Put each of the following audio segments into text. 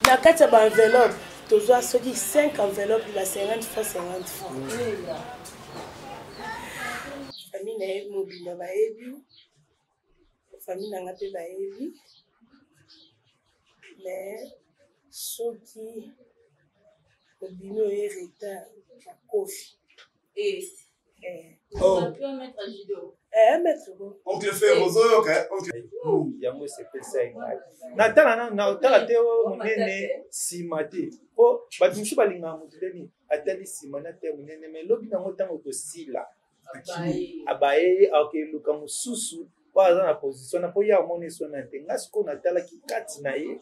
Na kati ya ba enveloppe, tozwa soki 5 enveloppes ba 50 francs 50 francs. Famille na ye mobile ba yebi. Famille na nga pe ba yebi. Mais soki obino ye retard ya kofi. Oh. On peut mettre à judo. Mettre bon. Oncle fait Rozo, OK. Yango c'est ça. Na teo munene simate. Oh, batumishi balinga mutudeni atali simana te munene mais lobi na ngotango to sila. Abaye okay luka mususu kwa za na position na po ya moni sona te ngasko na tala kikati na ye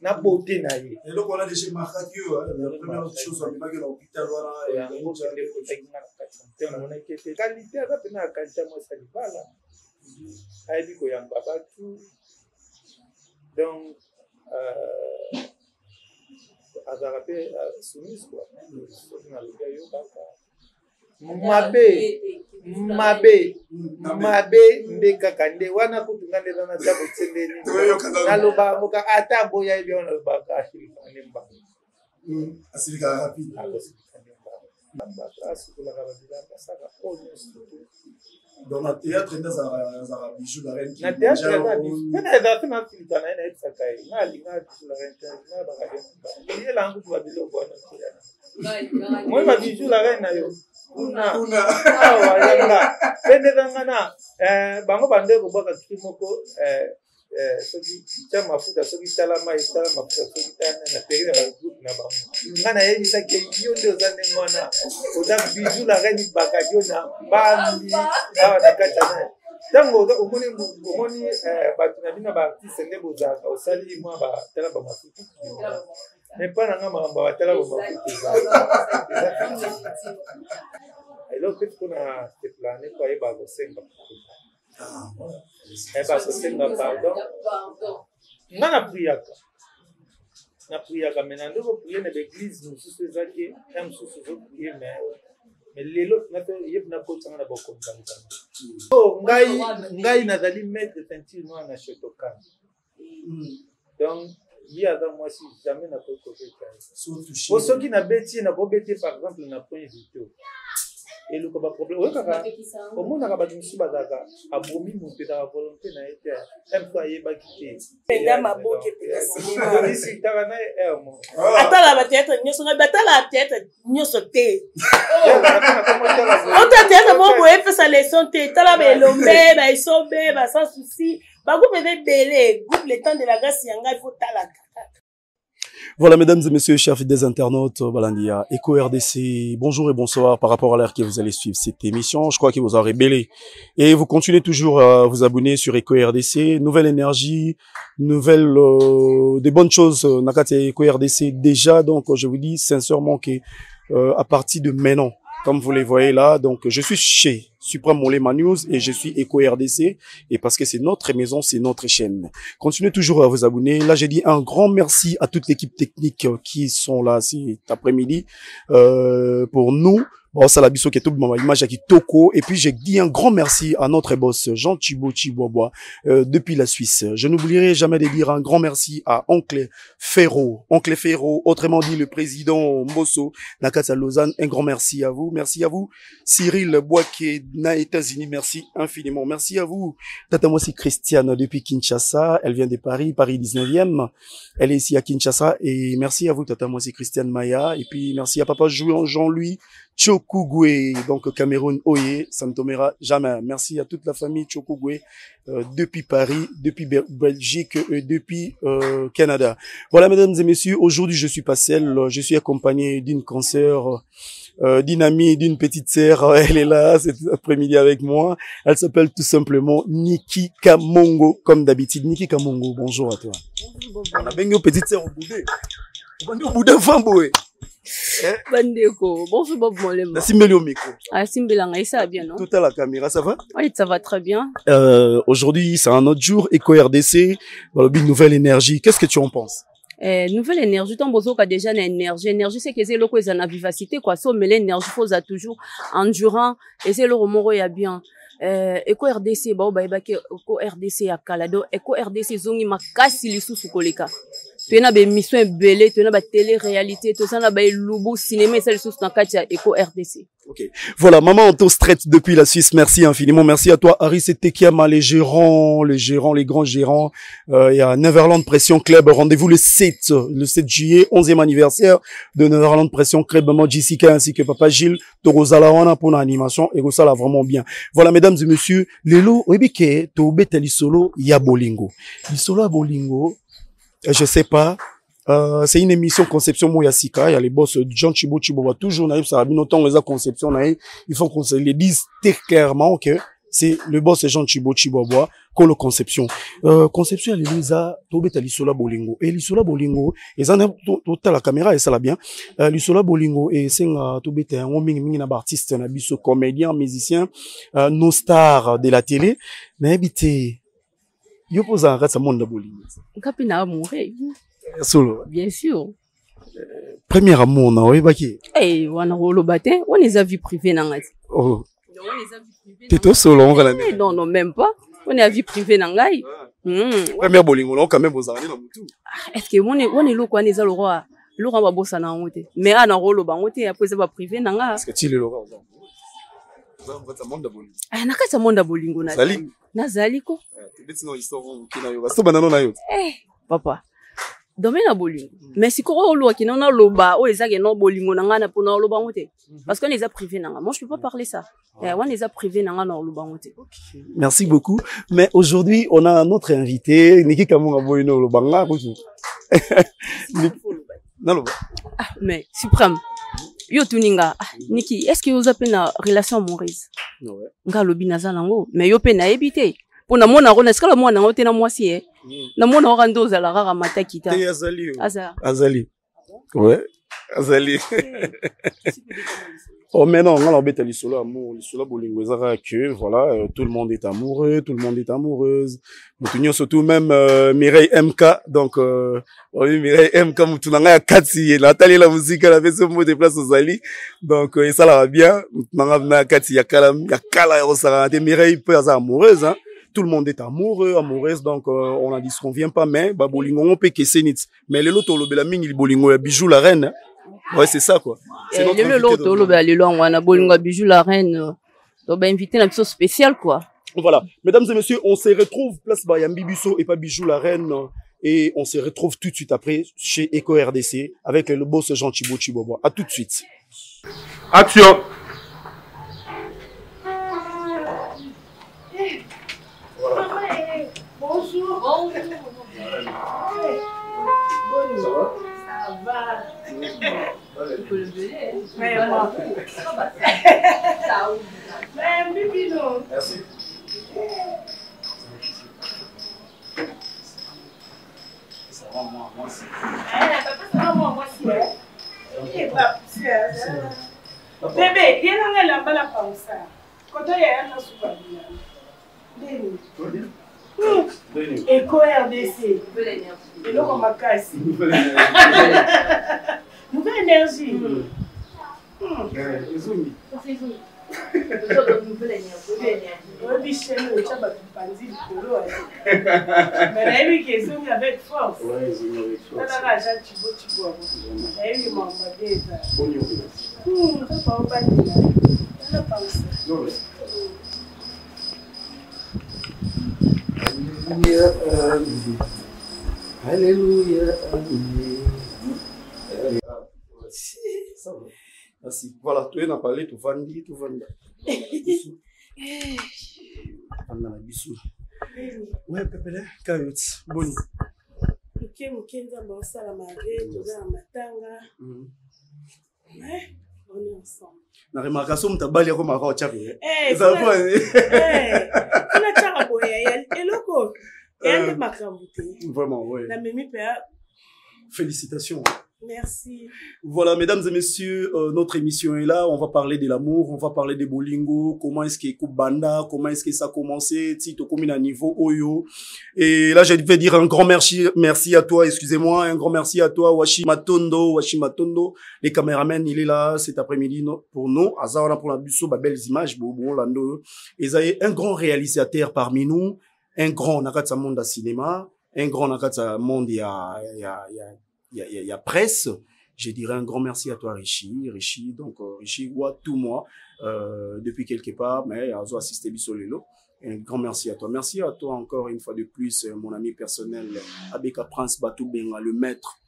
na beauté na ye. Et donc on a déjà marqué la première chose on a que l'hôpital voilà yango kende ko tegna kati. Tena mona kete qualité za pena kanta mo sa libala. Aibi ko yamba batu. Donc azarape soumise quoi. Na luga yo baka. Mabe ndeka kande wana kutungane na tabo tsendeni naloba muka atabo ya ibyo naloba ka nemba asilika rapide dans le théâtre il y a un bijou la reine na théâtre na da fina filika na ina tsakai na linga la reine na ba ga ni la ngu ba bilo bona moi ma bijou la reine na yo una wala pende dangana bango bande ko baka kimoko soki cha mafuta soki tala mafuta soki tana na pere na groupe na bango ngana yeni sake yo ndio zane mwana oda bijou la reine baka yo na bambi awa na kata na tango omoni batu na bina ba artiste ndebo za osali mwa ba tala ba mafuta mais pas na ngamba ba tala ba mafuta alors que qu'on a plané quoi et bago senga bago senga pardon na priaka menando ko prier na l'église nous sous zaki am sous prier mais lelo na to yeb na ko tsanga na boko ndanga so ngai na dali mettre teinture noire na chotokan donc il y a dans moi si jamais na ko ko fait au soki na beti na ko beti par exemple na point vidéo et le problème ouais kaka au monde na ba dinsu bazaka abomi monter dans la volonté na été un foyer ba quitter penda maboke penda cinéma ici tala na mo atala ba théâtre nyoso na batala théâtre nyoso te on ta théâtre mo boye fait sa leçon te tala ba lombe ba isobe ba sans souci ba groupe de belé groupe le temps de la grâce yanga il faut tala. Voilà, mesdames et messieurs, chers des internautes, Balandia, Eco RDC, bonjour et bonsoir par rapport à l'heure que vous allez suivre cette émission. Je crois qu'il vous a rébellé. Et vous continuez toujours à vous abonner sur Eco RDC. Nouvelle énergie, des bonnes choses, Nakate Eco RDC déjà. Donc, je vous dis sincèrement que, à partir de maintenant, comme vous les voyez là, donc je suis chez Supreme Molema News et je suis Eco RDC et parce que c'est notre maison, c'est notre chaîne. Continuez toujours à vous abonner. Là, j'ai dit un grand merci à toute l'équipe technique qui sont là cet après-midi pour nous. Bon, ça la biso qui est tout ma image qui Toko et puis j'ai dit un grand merci à notre boss Jean Thibaut Chibobois depuis la Suisse. Je n'oublierai jamais de dire un grand merci à Oncle Ferro, autrement dit le président Mosso Nakata Lausanne. Un grand merci à vous. Merci à vous Cyril Boaké na États-Unis. Merci infiniment. Merci à vous Tata Mosi Christiane depuis Kinshasa. Elle vient de Paris 19e. Elle est ici à Kinshasa et merci à vous Tata Mosi Christiane Maya et puis merci à papa Jean-Louis Chokugwe, donc Cameroun, Oye, ça ne tombera jamais. Merci à toute la famille Chokugwe, depuis Paris, depuis Belgique, depuis Canada. Voilà, mesdames et messieurs, aujourd'hui je suis pas seul, je suis accompagné d'une consoeur, d'une amie, d'une petite sœur. Elle est là cet après-midi avec moi. Elle s'appelle tout simplement Niki Kamongo, comme d'habitude. Niki Kamongo, bonjour à toi. Bonjour. On a bien une petite sœur au boudé. On est au boudé famboué. Bandeko, bonjour Bob Molema. La Simbeli au micro. Ah, Simbelanga, ça va bien, non? Tout à la caméra, ça va? Oui, ça va très bien. Aujourd'hui, c'est un autre jour, Eco RDC, dans le but de nouvelle énergie. Qu'est-ce que tu en penses? Nouvelle énergie, tant bozo qu'a déjà une énergie. Énergie, c'est que c'est le quoi, c'est la vivacité, quoi. So, mais l'énergie, faut ça toujours endurant, et c'est le remoro, y a bien. Eco RDC, bah, Eco RDC à Kalado, Eco RDC, zongi makasi lisu sukoleka. tu as des missions belées, tu as des télé-réalités, tu as des lobo cinéma et ça les sources dans Katia Eco RDC. Ok. Voilà, maman Anto Strait depuis la Suisse. Merci infiniment. Merci à toi, Harris et Tekiama, les gérants, les grands gérants. Il y a Neverland Pression Club. Rendez-vous le 7 juillet, 11e anniversaire de Neverland Pression Club. Maman Jessica ainsi que Papa Gilles, Torozalawana pour l'animation. Et ça là vraiment bien. Voilà, mesdames et messieurs, Lelo, Obike, Tobete Lisolo, Yabolingo. Lisolo Abolingo, je sais pas. C'est une émission conception Moyasika. Il y a les boss John Chibo Chibo. Toujours, ça a bien autant les conception. Il faut qu'on se les dise très clairement que c'est le boss Jean Chibo Chibo qu'on le conception. Conception, elle est Lisa, Tobeta Lisola Bolingo. Et Lisola Bolingo, et ça, tout la caméra, et ça l'a bien. Lisola Bolingo, et c'est Tobeta, on ming artiste, un abisso comédien, musicien, nos stars de la télé. Mais habité, yo pose un rat, ça monde de Bolingo. Capina mourir. Solo. Bien sûr. Premier amour, non, oui, baki. Eh, on a rolo batin, on les a vus privés dans la. Oh. On les a vus privés. T'es tout solo, on va la Non, non, même pas. On est à vie privée dans la. Premier bolingo, là, quand même, vous avez dans le tout. Est-ce que on est là, quoi, on est à l'ora. L'ora va bosser dans la. Mais on a rolo bangote, après ça va privé dans la. Est-ce que tu es l'ora? Vous avez un monde de bolingo. Ah, n'a qu'à monde de bolingo, na. Zali. Na zali, quoi. Tu dis non, histoire, qui n'a eu. C'est banano, na yo. Eh, papa. Domaine à bolingo. Mais si on loa qui n'en a loba, ou les a qui n'ont bolingo n'anga pour n'en loba monter. Parce qu'on les a privés n'anga. Moi je peux pas parler ça. On les a privés n'anga n'en loba monter. Merci beaucoup. Mais aujourd'hui on a un autre invité. Niki Kamunga Boino Lobanga. Non ah mais suprême. Yo tuninga. Niki, est-ce que vous appelez la relation amoureuse? Ouais. Nga lobi nazalango. Mais yo pe na éviter. Pour na mona rona est-ce que la mona ngote na moi si na mona rando za la rara mata kita azali ouais azali oh mais non on bête lisolo amour lisolo bolingo ezara que voilà tout le monde est amoureux, tout le monde est amoureuse mutunyo surtout même Mireille MK donc oui Mireille MK mutunanga ya kati Nathalie la musique elle avait ce mot de place aux ali donc et ça là va bien mutunanga na kati ya kala osara Mireille peut être amoureuse hein. Tout le monde est amoureux, amoureuse, donc on n'en disconvient pas, mais bah bolingo on peut que c'est nit. Mais les lotos lobela mingi li bolingo ya bijou la reine. Ouais, c'est ça quoi. C'est notre le loto lobela li long wana bolingo bijou la reine. Donc bah inviter une chose spéciale quoi. Voilà, mesdames et messieurs, on se retrouve place Bayambi Bisso et pas bijou la reine et on se retrouve tout de suite après chez Eco RDC avec le boss Jean Chibo Chibobo. À tout de suite. Action. Bonjour. Bonjour. Bonjour. Ça va. Tu peux le donner. Mais moi. Mais Bibi non. Merci. Ça va moi aussi. Ça va moi aussi. Il est pas petit. Bébé, il y a un peu la panse. Quand il y a un souper. Eco RDC. Et là, on m'a cassé. Nouvelle énergie. Mais ils ont avec force. Alléluia. Merci. Voilà, tu es dans le palais, tu vendis, tu vendis. Ouais, Pépélé, Kayot, Boni. Ok, Mukenza, Bansala, Maré, Toga, Matanga. Ouais, on est ensemble. Na remarcation mutabali yako makao chapi. Ça va. Kuna chaka boya eloko. Elle makambuté. Vraiment, ouais. La mimi père. Félicitations. Merci. Voilà, mesdames et messieurs, notre émission est là. On va parler de l'amour, on va parler de bolingo, comment est-ce qu'il coupe banda, comment est-ce que ça a commencé, Tito combien à niveau Oyo. Et là, je vais dire un grand merci à toi, excusez-moi, un grand merci à toi, Washi Matondo. Les caméramans, il est là cet après-midi pour nous. Azara pour la busso, belles images, Bobo, Lando. Et ça est un grand réalisateur parmi nous, un grand Nakatsa Monde cinéma. un grand monde, il y a presse. Je dirais un grand merci à toi, Rishi. Rishi, voit tout moi, depuis quelque part, mais a assisté Bissolelo. Un grand merci à toi. Merci à toi encore une fois de plus, mon ami personnel, Abeka Prince Batou Benga, le maître.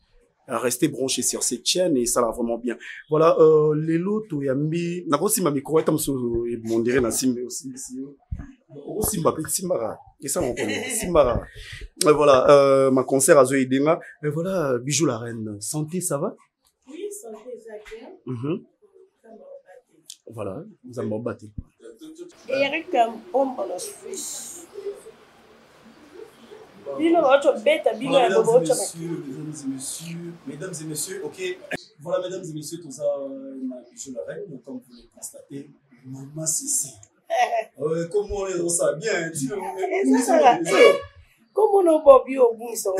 Restez branchés sur cette chaîne et ça va vraiment bien. Voilà, les lots, Yambi, n'a pas aussi ma micro, on dirait na Simba aussi. Simba, Simbara. Et ça, on connaît. Simbara. Voilà, ma concert à Zoé Denga. Mais voilà, Bijou la reine. Santé, ça va? Oui, santé, ça va. Voilà, vous avez battu. Eric Campon pour la Suisse. Mesdames et messieurs, ok. Voilà, mesdames et messieurs, tout ça, je la reine, comme vous le constatez, Maman Cécé. Comment on ça bien, comment on peut bien au bout son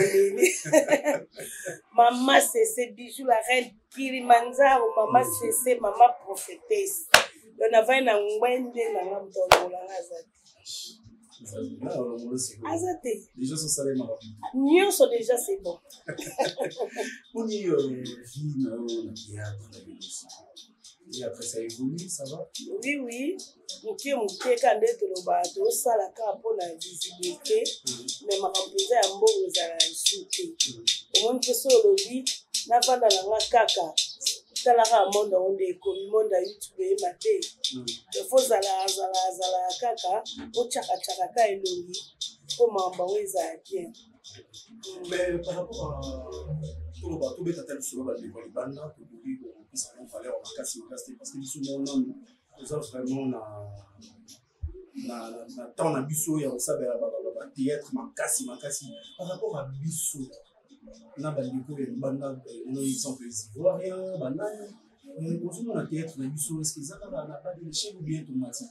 Maman Cécé, Bijou la reine, Kilimanjaro, Maman Cécé, Maman prophétesse. On a fait un wende na ngamtola azati. Azati. Déjà ce salaire m'a. Nous sont déjà c'est bon. On y vit dans le théâtre. Et après ça évolue, ça va? Oui. Ok, on peut quand être le bateau, ça la carte pour la visibilité, mais ma remplissée à bon aux à la souté. Au moins que ça le dit, n'a pas dans la kaka. T'as la monde on est comme monde à YouTube et maté. Il faut zala kaka, au chaka et l'oli, pour m'emballer à bien. Mais par rapport à tout le bateau, tu as tel sur le banda, tu peux dire que ça va falloir en casser parce que nous sommes vraiment na temps na biso ya osabela ba théâtre makasi par rapport à biso na bandiko ya banda no exemple ivoirien banani nous na théâtre na biso est-ce que ça na pas de chez ou bien tomate.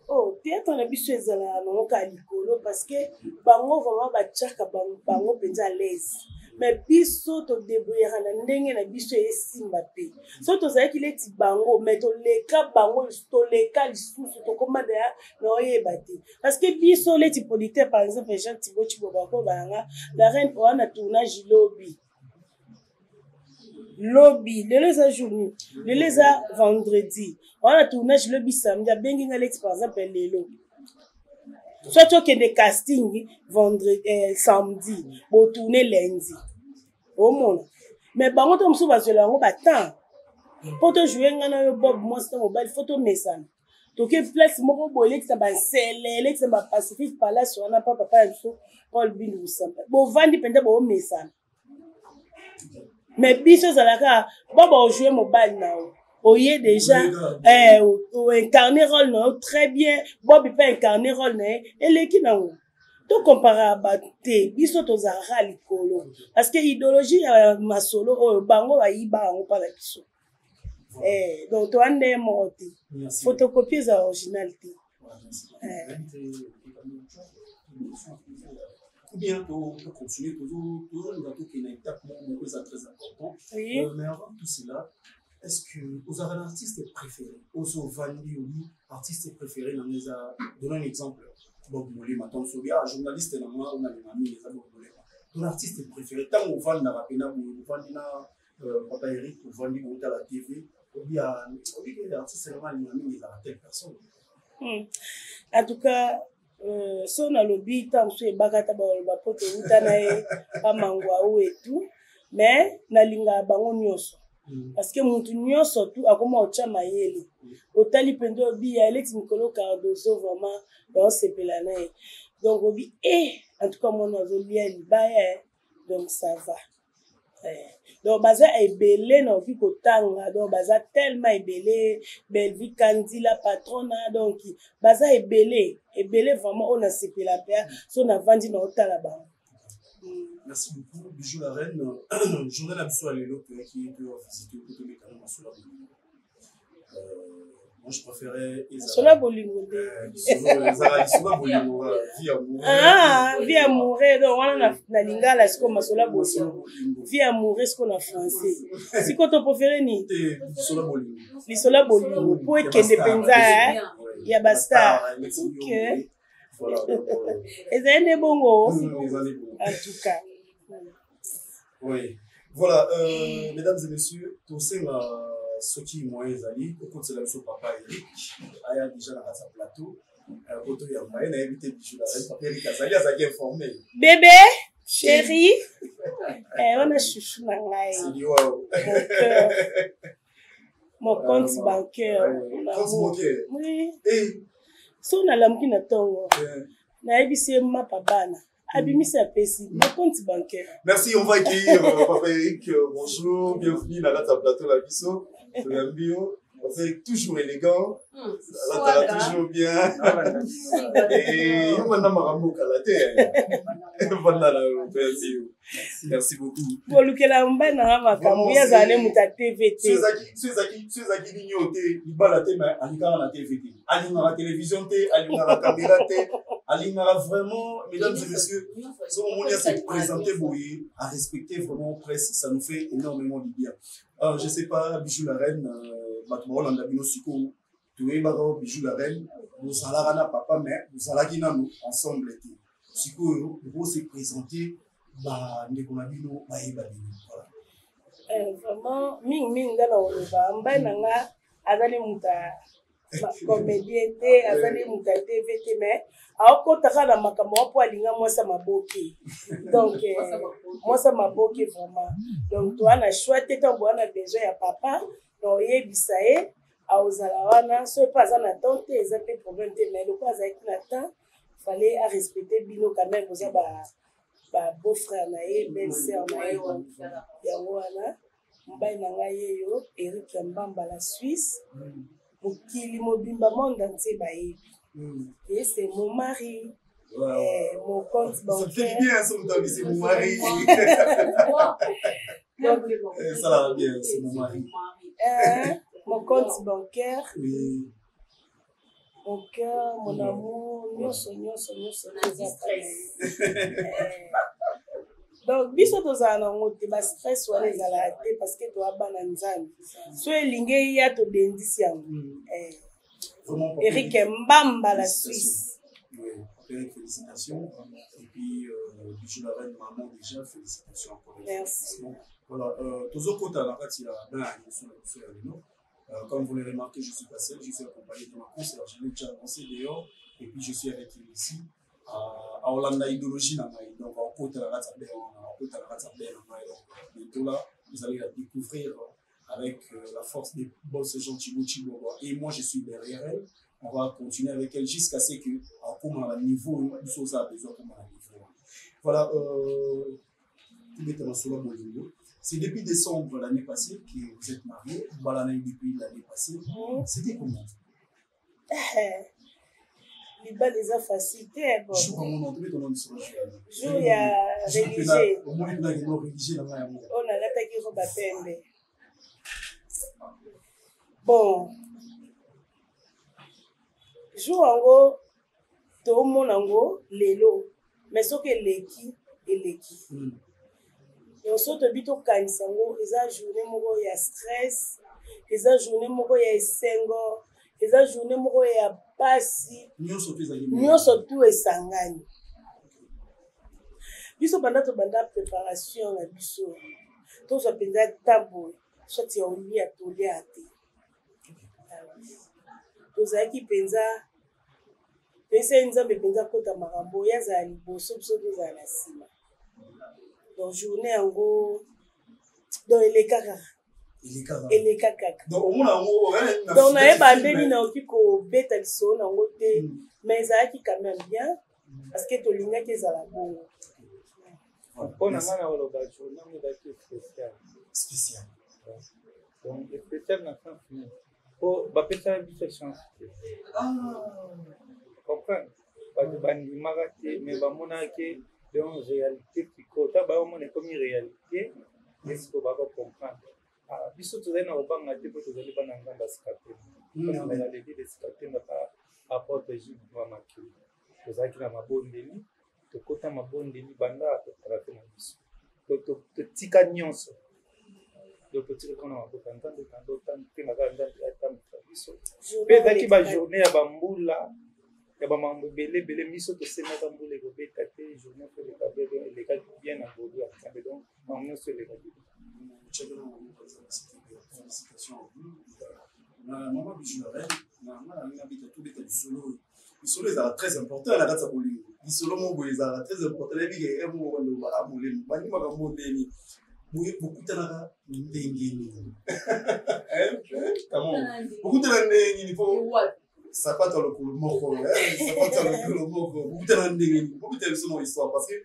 Oh, théâtre na biso ezala na ka likolo parce que bango vraiment ba tchaka bango penza à l'aise. Mais biso to débrouillera na ndenge na biso esimba pe so to za qu'il est bango mais to leka bango to leka lisusu to komanda ya na oyeba te parce que biso les typolité par exemple Jean Thibaut Chibobako banga la reine on a tournage lobby les a journée les a vendredi on a tournage lobby samedi a bengi ngalex par exemple lelo soit tu as des castings vendredi samedi pour tourner lundi au monde mais bango to msuba zela ngo batan pour te jouer ngana yo bob monster mobile photo message to ke place moko bolé que ça ba selele que ça ba pacifique palace on a pas papa so Paul Bindu Samba bo vandi pende bo message mais biso zalaka bobo jouer mobile now. Oye déjà incarner rôle non très bien Bob peut incarner rôle non et l'équipe non tout comparable biso to zara likolo parce que idéologie ma solo o bango ba yiba on pas la biso donc to ande moti photocopier za originalité ou bien pour continuer toujours nous avons une étape très important mais avant tout cela. Est-ce que vous avez un artiste préféré? Vous avez un artiste préféré? Donnons un exemple. Bob Moulé, maintenant, journaliste, on a des amis, les Bob Moulé. Ton artiste préféré, tant qu'on vend la rapina, vous vendez Papa Eric, vous vendez à la TV, ou bien l'artiste, c'est vraiment un ami, il a telle personne. En tout cas, si on a le but, tant que c'est Bagata, Bapote, Utanae, Pamangwaou et tout, mais Nalinga Bango Nyoso. Parce que mon union surtout a comment au mayele otali pendo bi Alex Nicolo Cardozo vraiment dans ces pelané donc obi en tout cas mon azolia libaya donc ça va donc baza est belé non vi kotanga donc baza tellement belé belle vie Candila patrona donc baza est belé vraiment on a sepela père so na vandi na otala ba. Merci beaucoup. Bijou la reine. Journal Absou Lélo qui est visité au les canaux sur la moi je préférais Sola Bolingo. Vie amoureux donc on a lingala ce comme Sola Bolingo. Vie amoureux ce qu'on a français. Si quoi ton préféré ni Sola Bolingo. Ni Sola Bolingo pour que des penza ya basta. OK. Voilà. Ezali ne bongo. Ezali bongo. En tout cas. Oui. Voilà, mesdames et messieurs, tous ces Soki moi ezali, au côté de la papa Eric, il y a déjà dans sa plateau. Auto ya mbaye na évité bijou la reine papa Eric azali azaki informé. Bébé, chérie. On a chouchou na ngai. C'est wow. Mon compte bancaire. Compte bancaire. Oui. Et so na lamuki na tongo. Na ebisi ma pabana. Abimisi apesi mon compte bancaire. Merci, on va accueillir papa Eric. Bonjour, bienvenue dans la plateau la biso. Bio. C'est toujours élégant, ça va toujours bien. Et merci beaucoup. Pour le que la mba na makambo ya zale muta TVT. Ceux qui n'ignorent il bat la tête mais alinga na TVT. Alinga la télévision té, alinga la caméra té, alinga vraiment mesdames et messieurs, ce moment là c'est présenter boui à respecter vraiment presse, ça nous fait énormément du bien. Je sais pas Bijou la reine Matmo Landa Bino Siko, tu es baro Bijou la reine, nous allons na papa mais nous allons nous ensemble été. Siko vous se présenter ba ndekona bino ba yeba bino. Voilà. Vraiment ming ngala oloba mba nanga azali muta comédien te azali muta TVT mais akotaka na makambo po alinga mwasa maboki. Donc mwasa maboki vraiment. Donc toi na choix te to bona besoin ya papa. Donc, yebisa ye aozala wana so pas en attente eza pe problème te mais le pas avec Nathan fallait à respecter bino quand même vous ba beau frère na ye belle sœur na ye ya wana mbai na ngai yeyo Eric Mbamba la Suisse mokili mobimba monde entier ba yebi et c'est mon mari. Mon compte bancaire. Ça fait bien ça me c'est mon mari. Ça va bien, c'est mon mari. Mon compte bancaire, oui. mon cœur, mon amour, donc, biso tozala na ngote ba stress wana ezala te parce que toi bana nzambe. So elinge ya to dendisi yango. Eric Mbamba la Suisse. Oui, félicitations. Et puis Bijou la reine maman déjà félicitations encore. Merci. Voilà, toujours côté à la partie comme vous l'avez remarqué, je suis pas seul, je suis accompagné de ma conseillère. Je l'ai déjà annoncé dehors, et puis je suis avec lui ici à Hollanda Idéologie. Donc, en côté à la race bientôt là, vous allez la découvrir avec la force des boss gens Chibo. Et moi, je suis derrière elle. On va continuer avec elle jusqu'à ce que, comme à niveau, nous sommes à besoin comme à niveau. Voilà, tout est dans solo Bolingo. C'est depuis décembre l'année passée que vous êtes mariés. Voilà, depuis l'année passée. C'était comment? Les balles les a facilités. Jour à mon entrée, ton nom sera jour, il y a religieux. Au moins, il y a des religieux dans la main. On a l'attaqué au baptême. Bon. Jour en gros, tout le monde en gros, l'élo. Mais ce que l'équipe et l'équipe. Et on saute bito kansango, eza journée moko ya stress, eza journée moko ya esengo, eza journée moko ya pasi. Nyonso tu esangani. Biso banda préparation na biso. Tozo penza tabo, soit ya olia tolia te. Toza ki penza pesa nzambe penza kota makambo ya za liboso biso toza na sima. Donc journée en gros dans les caca donc on a pas béni na okiko beta liso na ngote mais ça qui quand même bien parce que to linga ke za la bongo on a mana wala ba journée mo daki spécial donc spécial na fin pour ba pesa bi chance comprendre ba de bandi magate mais ba mona ke donc réalité pico ta ba on est comme réalité est-ce que va comprendre biso tozali na obanga te po tozali bana ngamba skater on a les vies de skater na pas apporte juste pour makili tozali na mabondeli to kota mabondeli banda to traiter na biso to tika nyonso donc to tika na mabota ntando te na ganda ta biso pe daki ba journée ya bambula ya bamambo ebele miso tosenaka mbula ekobeta te journée mpe elekaki bien na bodu ya nzambe donc bango nyonso elekaki maman Bijoularel, Lisolo est très important à la date de Bolingo. Lisolo mon boy est très important. Les big et moi on va à Bolingo. Bani ma gambo deni. Beaucoup de la ndengeni. Comment? Beaucoup de la ndengeni il faut. Ça pas dans le moko. Ça pas dans le moko. Beaucoup de la ndengeni. Beaucoup de son histoire parce que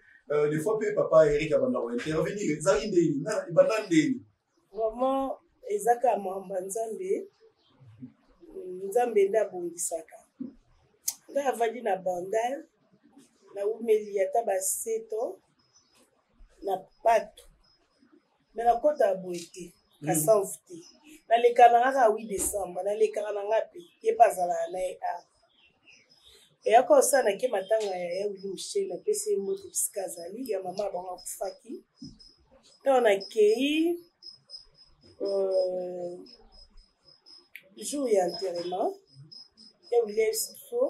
des fois papa Eric a bandé intervenir. Ça ndengeni. Na ibanda ndengeni. Vraiment ezaka mwamba nzambe. Nzambe ndabongisaka. Nga avandi na bandal na umeli ata ba 7 ans na pato mais na kota boete ka sanfte na lekana nga 8 décembre na lekana nga pe ye bazala na a e yako sana ke matanga ya William Michel na pese moto psikazali ya mama bango kufaki na kei jour ya enterrement ya William Michel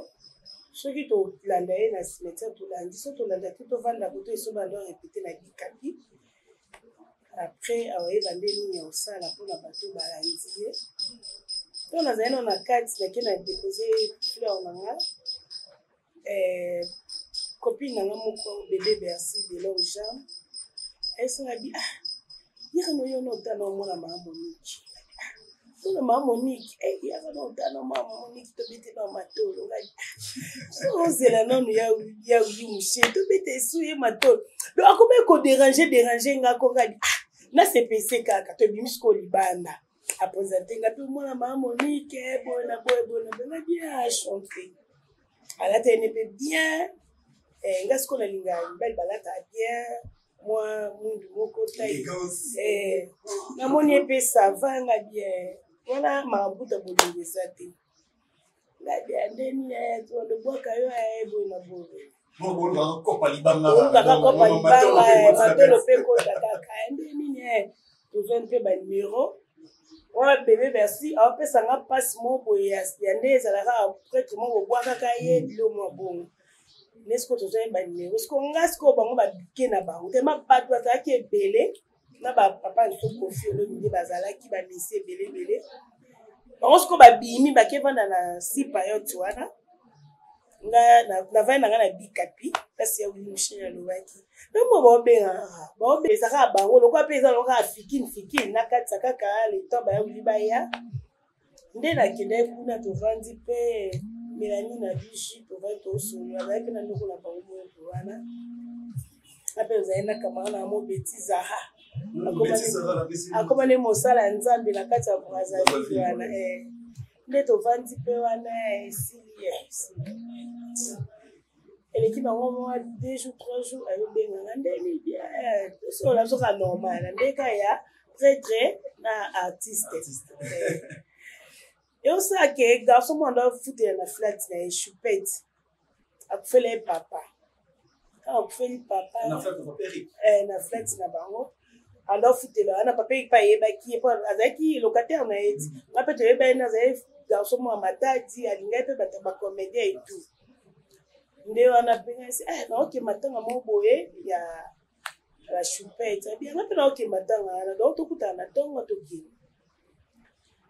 soki tolanda ye na cimetière tolandi so tolanda te tovanda koto eso bando répété na bikapi après aoyeba nde nini osala mpona bato balandi ye to nazali no na kati nake na dépose fleur na nga copine na nga moko bébé Bercy Delor Jean esonga bi yaka yo no otana omona mama Monique Tuna mama Monique, yaka no otana mama Monique to bete na matolo ngadi. So zela nonu ya mushi to bete suye matolo. Do akome ko déranger ngako ngadi. Na CPC kaka to bimisko libanda. Aposante ngapi mona mama Monique bona bien chanter. Ala tene pe bien. Ngasko na linga belle balata bien. Moi mundu moko tai. Na moni pe ça va nga bien. Voilà mabuta bolingisa te. Ngadi andeni to le boka yo bona bobe. Bon ba ko palibanga. Matelo pe ko kaka andeni ne. To vendre pe ba numéro. Wa bébé Bercy a pe sanga passe mo boya ya ndeza la ka prêtre mo bo bwa kaka ye bilo mo bon. Nesko to zai ba numéro. Sko ngasko bango ba bike na bango. Te ma patwa ta ke belé. Na ba papa nso confié le midi bazala ki ba laisser belé. On se ko ba bimi ba ke vanda na sipa yo twana. Na vanda na bikapi parce ya William Michel lobaki. Na mo ba be saka bango lo kwa pesa lo ka fikini na katsa kaka le to ba ya William ya. Nde na kende kuna to vandi pe Mélanie na bichi to va to so ya ba ke na ndoko na bango mo wana. Ape zaina kama na mo betiza akoma ne mosala nzambe na kati ya Brazzaville wana nde tovandi mpe wana esili eleki bango mwa 2 jours 3 jours ayobenganga ndeni bien sola soka normal ndeka ya prêtre na artiste eosake garçon mwanda afutela na flat na echupete akufela ye papa akufeli papa na flat na bango alors futela ana papa pa yebaki po azaki locataire na eti ngape to yeba na za garçon mo matati alinga pe bataba comédie et tout nde wana penga si na oke matanga mo boye ya la choupette bien ngape na oke matanga na donc tokuta na tongo toki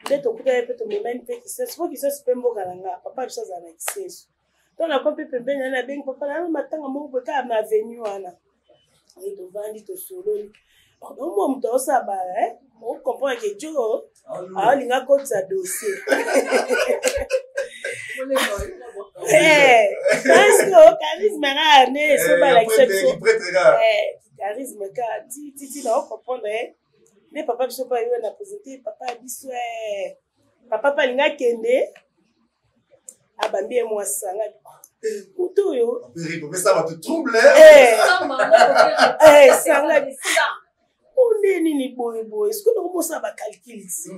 nde tokuta pe to memani pe ki se pembo kalanga papa bisa za na kiseso to na ko pe pembeni na bengi papa na matanga mo boye ka na avenue wana et to vandi to sololi. Donc, moi, je suis on comprend que Dieu a un dossier. Charisme, charisme, tu dois comprendre. Mais papa, je ne sais pas, il a présenté, papa a dit, papa, pas l'inga kende, abambi moi ça. Couteau, yo. Mais ça va te troubler. Ça va. On est ni boy. Est-ce que nous commençons à calculer ici?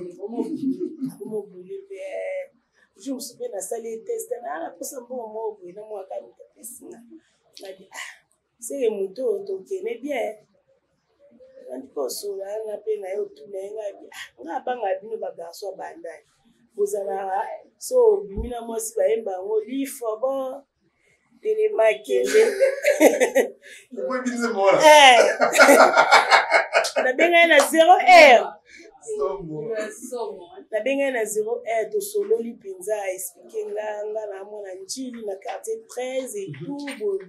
Je me souviens de la salle de test. La personne bon mot, oui, non moi quand c'est le moto qui est bien. On dit pas sur là, on a peine à tout on a pas ngabino ba garçon bandai. Vous allez so bimina moi si ba emba ngo li fo bon telemakele nabengai na 0 heure nabengai na 0 heure tosololi mpenza aexplike nga na mwana njili na quartier 13 et tout boye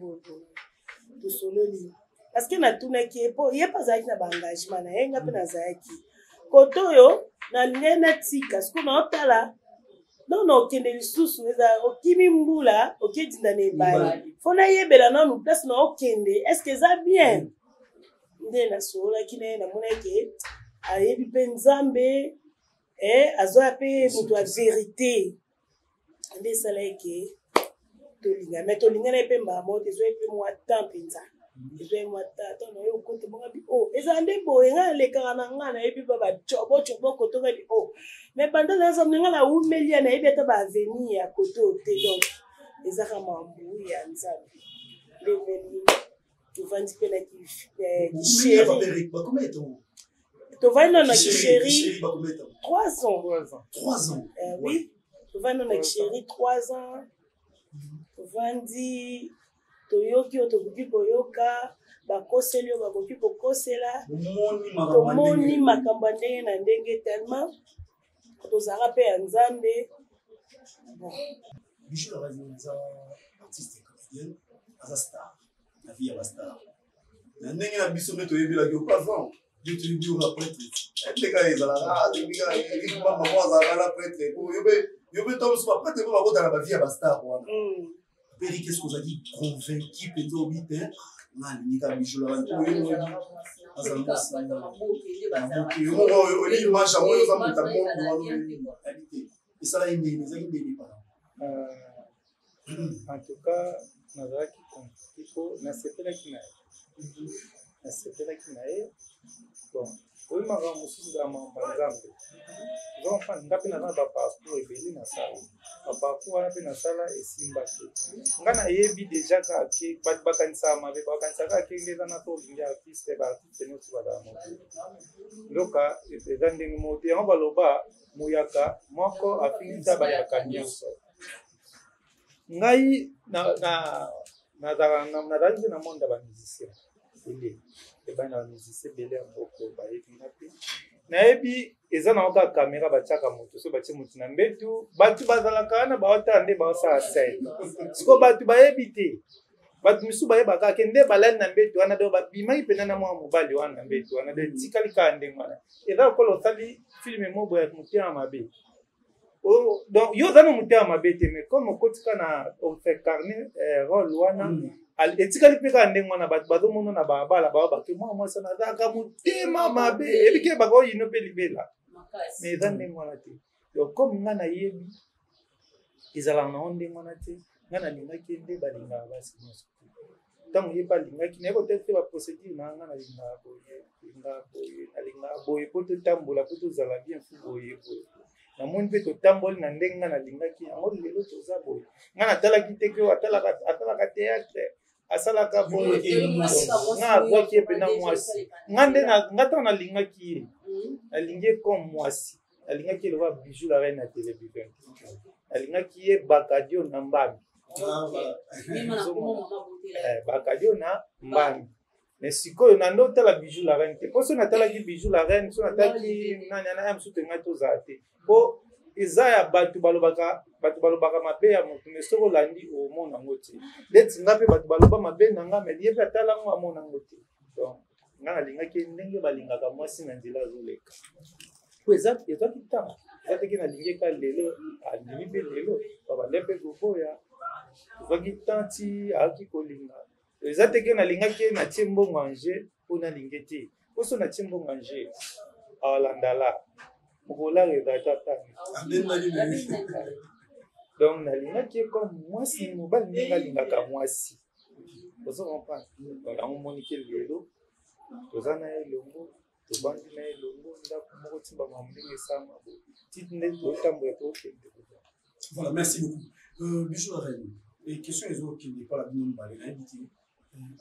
tosololi parce que natunaki ye mpo ye mpe azalaki na baengagement na ye nga mpe nazalaki kote oyo nalingai natika siko naotala nono okende lisusu eza okimi mbula okedinda na ebale fo nayebela nanu place na okende estce eza bien nde nasololaki na ye namonaki ayebi mpe nzambe azoya mpe moto ya verité nde esala eke tolinga me tolinga na ye mpe mbamo te ezoye mpe mwa temps mpenza ezoye mwa temps to naye okote bongabi ezala nde boye ngai alekaka na ngai nayebi mpa bacobocobo koto ngabi me banda nazamna ngai naumelia nayebi ata baavenir ya koto te donc ezaka mambu ya nzambe ndemeni tovandi mpe na kisheri tovandi nano na kisheri 3 ans. 3 ans. Oui, tovandi na kisheri 3 ans. Tovandi toyoki oyo tokoki koyoka bakoseli oyo bakoki kokosela tomoni makambo ya ndenge na ndenge tellement tozalaka mpe ya nzambe. Bijou Laurent aza artiste comédienne aza star na vie ya bastar na ndenge na biso nde toyebelaki opavant yo toyebi oyo baprêtre ndeka ezalaka mama azalaka na prêtre yobe to mosu baprêtre mpo bakotala bavie ya bastar wana peri qu'est-ce que ozalaki convaincu mpenza obi te nga alingi kaka Bijou Laurent oli image yango oza moto ya monde wana esala ye ndeni ezalaki ndeni paa en tout cas nazalaki convaincu mpo nasepelaki na ye bon oyo makambo mosusu ya makambo ya nzambe ozomfani nga mpe naza na baparcours ebele nasala baparcours wana mpe nasala esimba te nga nayebi deja kake bato bakanisaka mabe bakanisaka kake nde eza na to olingi artiste baartiste nyonso bazala moto ndoka eza ndenge moto yango baloba moyaka moko afingisa bayaka nyonso ngai nazalaki mpe na monde ya bamusicien ele ebani na bamusicien ebele ya moko bayebi nga mpe nayebi eza na kaka kamera batiaka moto so batie moto na mbetu bato bazalaka wana baotala nde baosala scène siko bato bayebi te bato misusu bayebaka ake nde balali na mbetu wana do babimaki mpena na mwa mobali wana na mbetu wana de tikali kaka ndenge wana eza lokola osali filme mobo ya motema mabe donc yo oza na motema mabe te mais comme okotika na oincarne role wana etikali mpe kaka ndenge wana bato bazomona na balabala bao bake mwa mwasi wana azalaka motema mabe ebike bakoyino mpe libela mais eza ndenge wana te donc comme nga nayebi ezalaka nango ndenge wana te nga nalingaki nde balingaka basi nyonso ntango ye mpe alingaki naye kotete te baprocédure na nga nalingaka boye mpo totambola mpo tozala bien fu boye namoni mpe totamboli na ndenge nga nalingaki yango lelo toza boye nga natalaki te ke atalaka théâtre asalaka boye nga azwaki ye mpena mwasi nga ntango nalingaki ye nalingi ye comme mwasi nalingaki elova Bijou Laurent na télévision nalingaki ye bakadio na mbambi bakadio na mbambi mais sikoyo na ndo otala Bijou Laurent te mpo so natalaki Bijou Laurent so natalaki nani ana mosusu te ngai tozala te mpo eza ya bato balobaka mabe ya moto mais soki olandi omona yango te ndeti nga mpe bato baloba mabe na nga mais ye mpe atala ngo amona yango te donc nga nalingaki ndenge balingaka mwasi na nzela azoleka po ezwaki ntango eza teke nalingi ka lelo alimi mpe lelo babande mpe koboya ezwaki ntanti aaki kolinga eza teke nalingaki natie mbongo anje mpo nalingi te mpo so natie mbongo anje awalandala mokolanga ezalaki atani donc nalingaki ye comme mwasi mobali ndenge alingaka mwasi ozo comprendre donc yango moniki lelo toza na ye elongo tobandi na ye elongo ndako moko timbama ndenge esama titi nde totambola tookende. Voilà, merci beaucoup. Bijou Laurent, et question ezokende mpona bino mibale nayebi te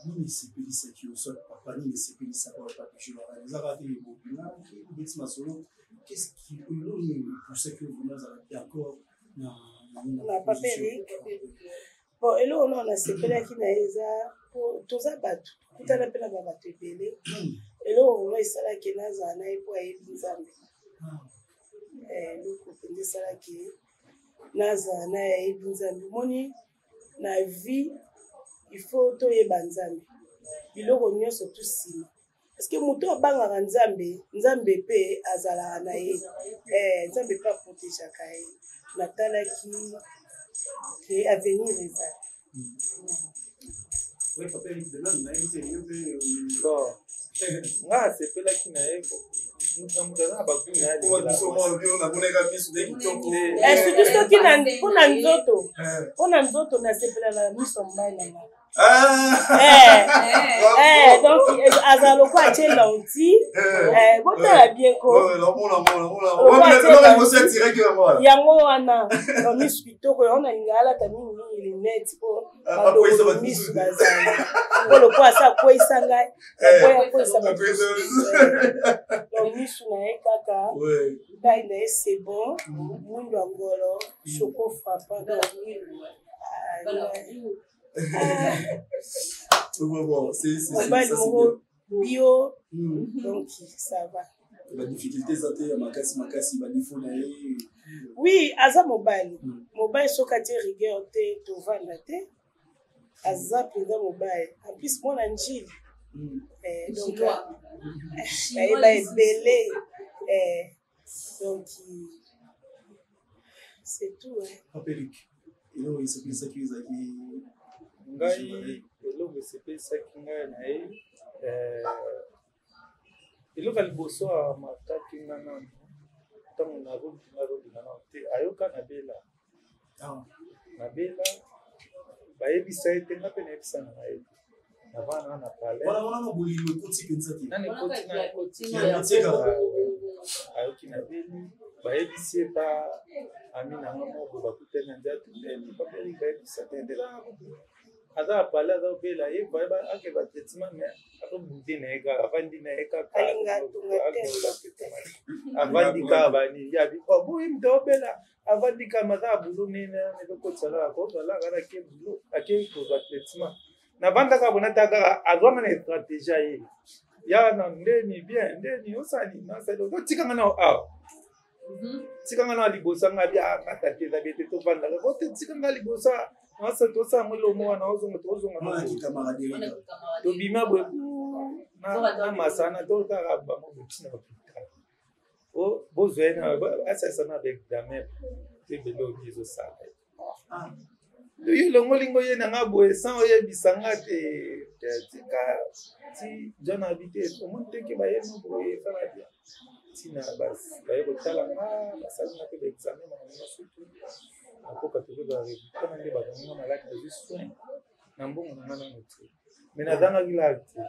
nini esepelisaki yo soit papa nini esepelisaka papa Bijou Laurent ezaka te bobina obeti masolo qu'est-ce qui poussait que vous avez encore na papa Eric bon eloko na nasepelaki na ye eza toza bato kutana mpe na babato ebele eloko vraimen esalaki nazala na ye mpo ayebi nzambe eloko mpenza esalaki nazala na ye ayebi nzambe moni na vie il faut toyeba nzambe biloko nyonso tu nsima parceke moto abangaka nzambe nzambe mpe azalaka na ye nzambe mpe aprotegeaka ye natalaki ke avenir ezali nga asepelaki na ye mutu aza na bakuna surtout soki mpona nzoto nasepelaka miso mobali na nga donc azala lokwa atie lanti botala bien ko yango wana bamisu kitoko yango nalinga alata mingimingi lineti po badolo misu bazali po lokwa asa akweyisa ngai akoya akweyisa misu na ye kaka bai na ye c'est bon mwindu ya ngolo choko frappant bio donc ça va badifficulté eza te ya makasi badifo na ye oui aza mobali soki atie rigueur te tovanda te aza mpenza mobali en plus mwana njili donc ayeba ebele donc c'est tout papelik eloko esepesaki ezalaki ngai eloko esepesaki ngai na ye eloko ya liboso amataki nga nano ntango nazolinga nano te ayoka nabela bayebisa ye te nga mpe nayebisana na ye navana na palais ayoki nabeli bayebisi ye pa ami nanga moko bakutani na nzela tuteni papeli bayebisa te aza apale aza obela ye ake batraitement me akobude na ye kaka avandi na ye kaka avandi kaka bani yabi boyi mute obela avandi kaka maza abulu nene ezokotisala akozalaka na ake bulo ake kozwa traitement navandaka bonata kaka azwama na estratégie ye ya na ndeni bien ndeni osani nasali ozotikanga na awa tikanga na liboso anga biakata te eza bie te tovandaka kote tikanga liboso nasa tosala mwelomo wana ozonga tobima bwe na masana tokaka bango botina bapital bozwa ye na asasana baexamen te belobi ezosala yo longolingo ye nanga boye san oyebisa nga te tika ti jana abi te omoni teke bayeno boye esala bien ntina baye kotala nga basalinga mpe baexamen bango surtout akoka tozoba mpona nde bakangonga malaki nazwi soin na mbongo na nga nano te me nazangaki laki te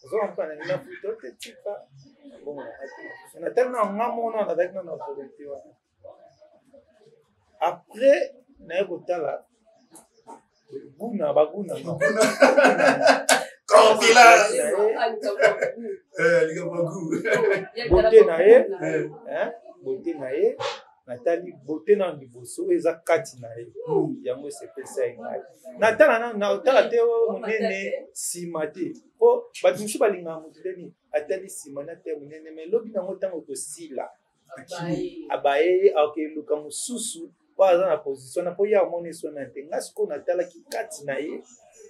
ozoka nangi na futa ote tika mbongo na nga te natali na nga mona nazalaki na volonté wana après naye kotala baguna bote na ye natali bote na liboso eza kati na ye yango esepesa ye ngai natala te monene nsima te po bato mosusu balingaka motu teni atali nsima na te monene me elobi nango ntango tosila abaye akeluka mosusu po aza na position na po ye amoni so na te nga sikoyo natalaki kati na ye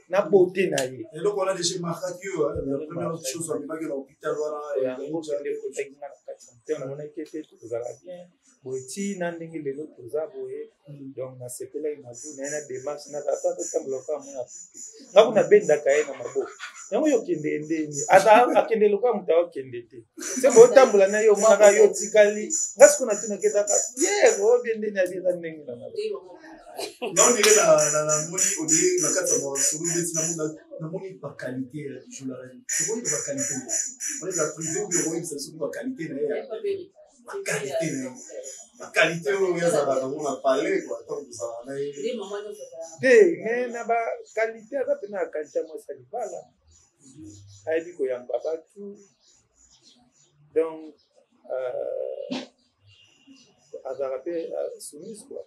na bote na ye eloko wana deja markaki yo la première chose abimaki na hôpital wana yango kende kotaki nga na kati te namonaki ete tozala bien boye ti na ndenge lelo toza boye donc nasepelaki mabu na ye na démarche naza totambola kaka mona nga kuna bendaka ye na maboko yango yo kende ndeni akende lokola moto akokende te se botambola na ye omonaka yo tikali nga siko natunaketaka ye obie ndeni abieza ndenge na maboko naondire namoni odire na kati ya masolo ndeti namoni baqualité ya jolarani omoni baqualité na ye oneka privé obi okoyebisa soki baqualité na ye baqualité na ye baqualité oyo ezalaka nango na palais kua ntango tozala na ye te me na baqualité aza mpena ya qualité ya mwasi ya libala ayebi koyamba bato donc azalaka mpe soumise kua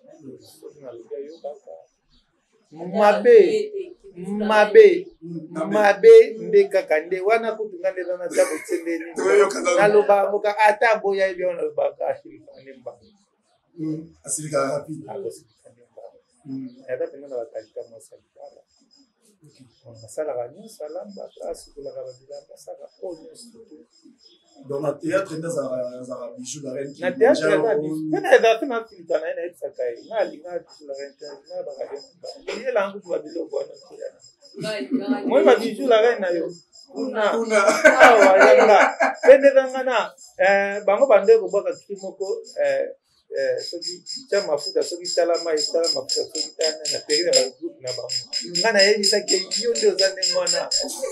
soki nalobi ayokaka mabe nde kaka nde wana kutunga nde na tabo tsendeni naloba moka ata boya ebi on loba ka ashirika nemba asirika rapide ata pena na bakalika mwasali kala masalaka nyonso alamba asukolaka babilamba asaka oyo nyonso dans le théâtre ezaka bijou la reine na théâtre eza bijou pena ezalaki na filika na ye na yebisaka ye nga alinga bijou la reine na bakade elangu tuba biloko wana moi babijou la reine na yo kuna awa yanga pendezangana bango bandeko bwaka kiki moko soki tia mafuta soki tala mai tala mafuta soki tala na peri na bagroupe na bango nga na yebisaki yo nde oza ndenge wana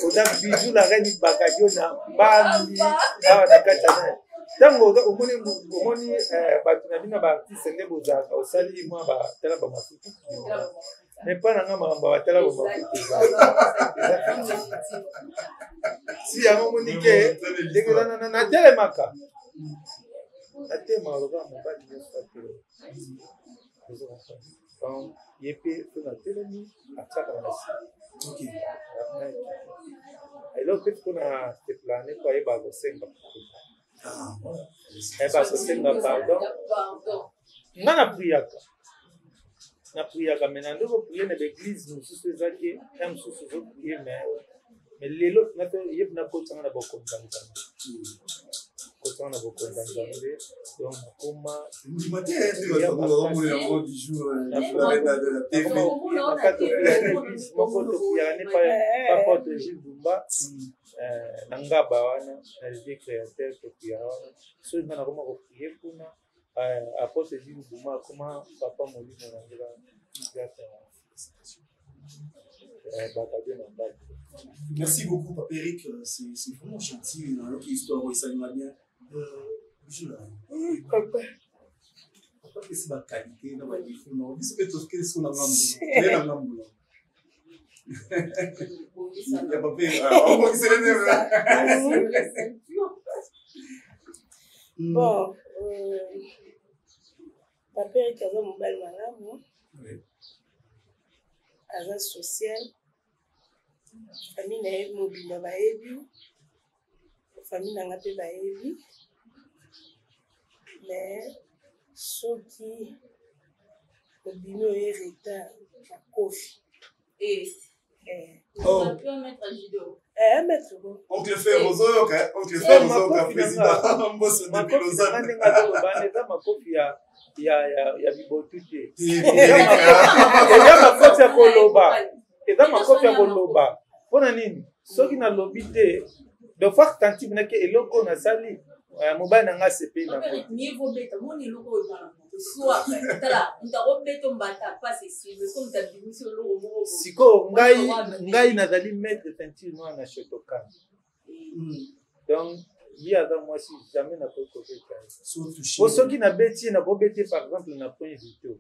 oza bijou la reine bakadi yo na bambi awa na kati ya naye ntango omoni bato na bino baartiste nde bozalaka osali mwa batala bamafuta me mpa na nga makambo batala bamafuta si yango monike ndenge eza natelemaka natema loba mobali nyonso atele ye mpe mpo natelemi atiaka na si eloko mpe mpona teplane po ayeba kosenga ayeba kosenga pardon nga napriaka me na nde koprie na baeglise mosusu ezaki ya mosusu ezoprie me lelo yebi nakotanga na bokonzanzanza kotanga na bokonzanzanza donc nakoma moko topriaka ne paporte Gilles Dumba na ngaba wana na lieu créateur topriaka wana so nga nakoma koprie kuna apôtre Gilles Dumba akoma papa molimo na nzela merci beaucoup, Papa Eric. C'est vraiment gentil. Notre histoire, oui, ça nous va bien. Papa, c'est ma qualité. Non, il faut non. Il faut que tu sois la maman. Il y a Papa Eric. On va essayer de bon, Papa Eric a mon bel malade. Agent social. Famille na ye mobile bayebi famille nanga mpe bayebi mais soki obimi oye retard na kofi maître bo oncle frère ozoyoka oncle frère ozoyoka président mboso depuis Lausanne ndenge azoloba eza makofi ya bibotu te eza makofi ya koloba mpona nini soki nalobi te de fois tanti binaki eloko nasali mobali na nga asepeli sikoyo ngai nazali maître teinture noire na shotokan donc ye aza mwasi jamais nakoki kobeta po soki nabeti ye nakobete par exemple na point vito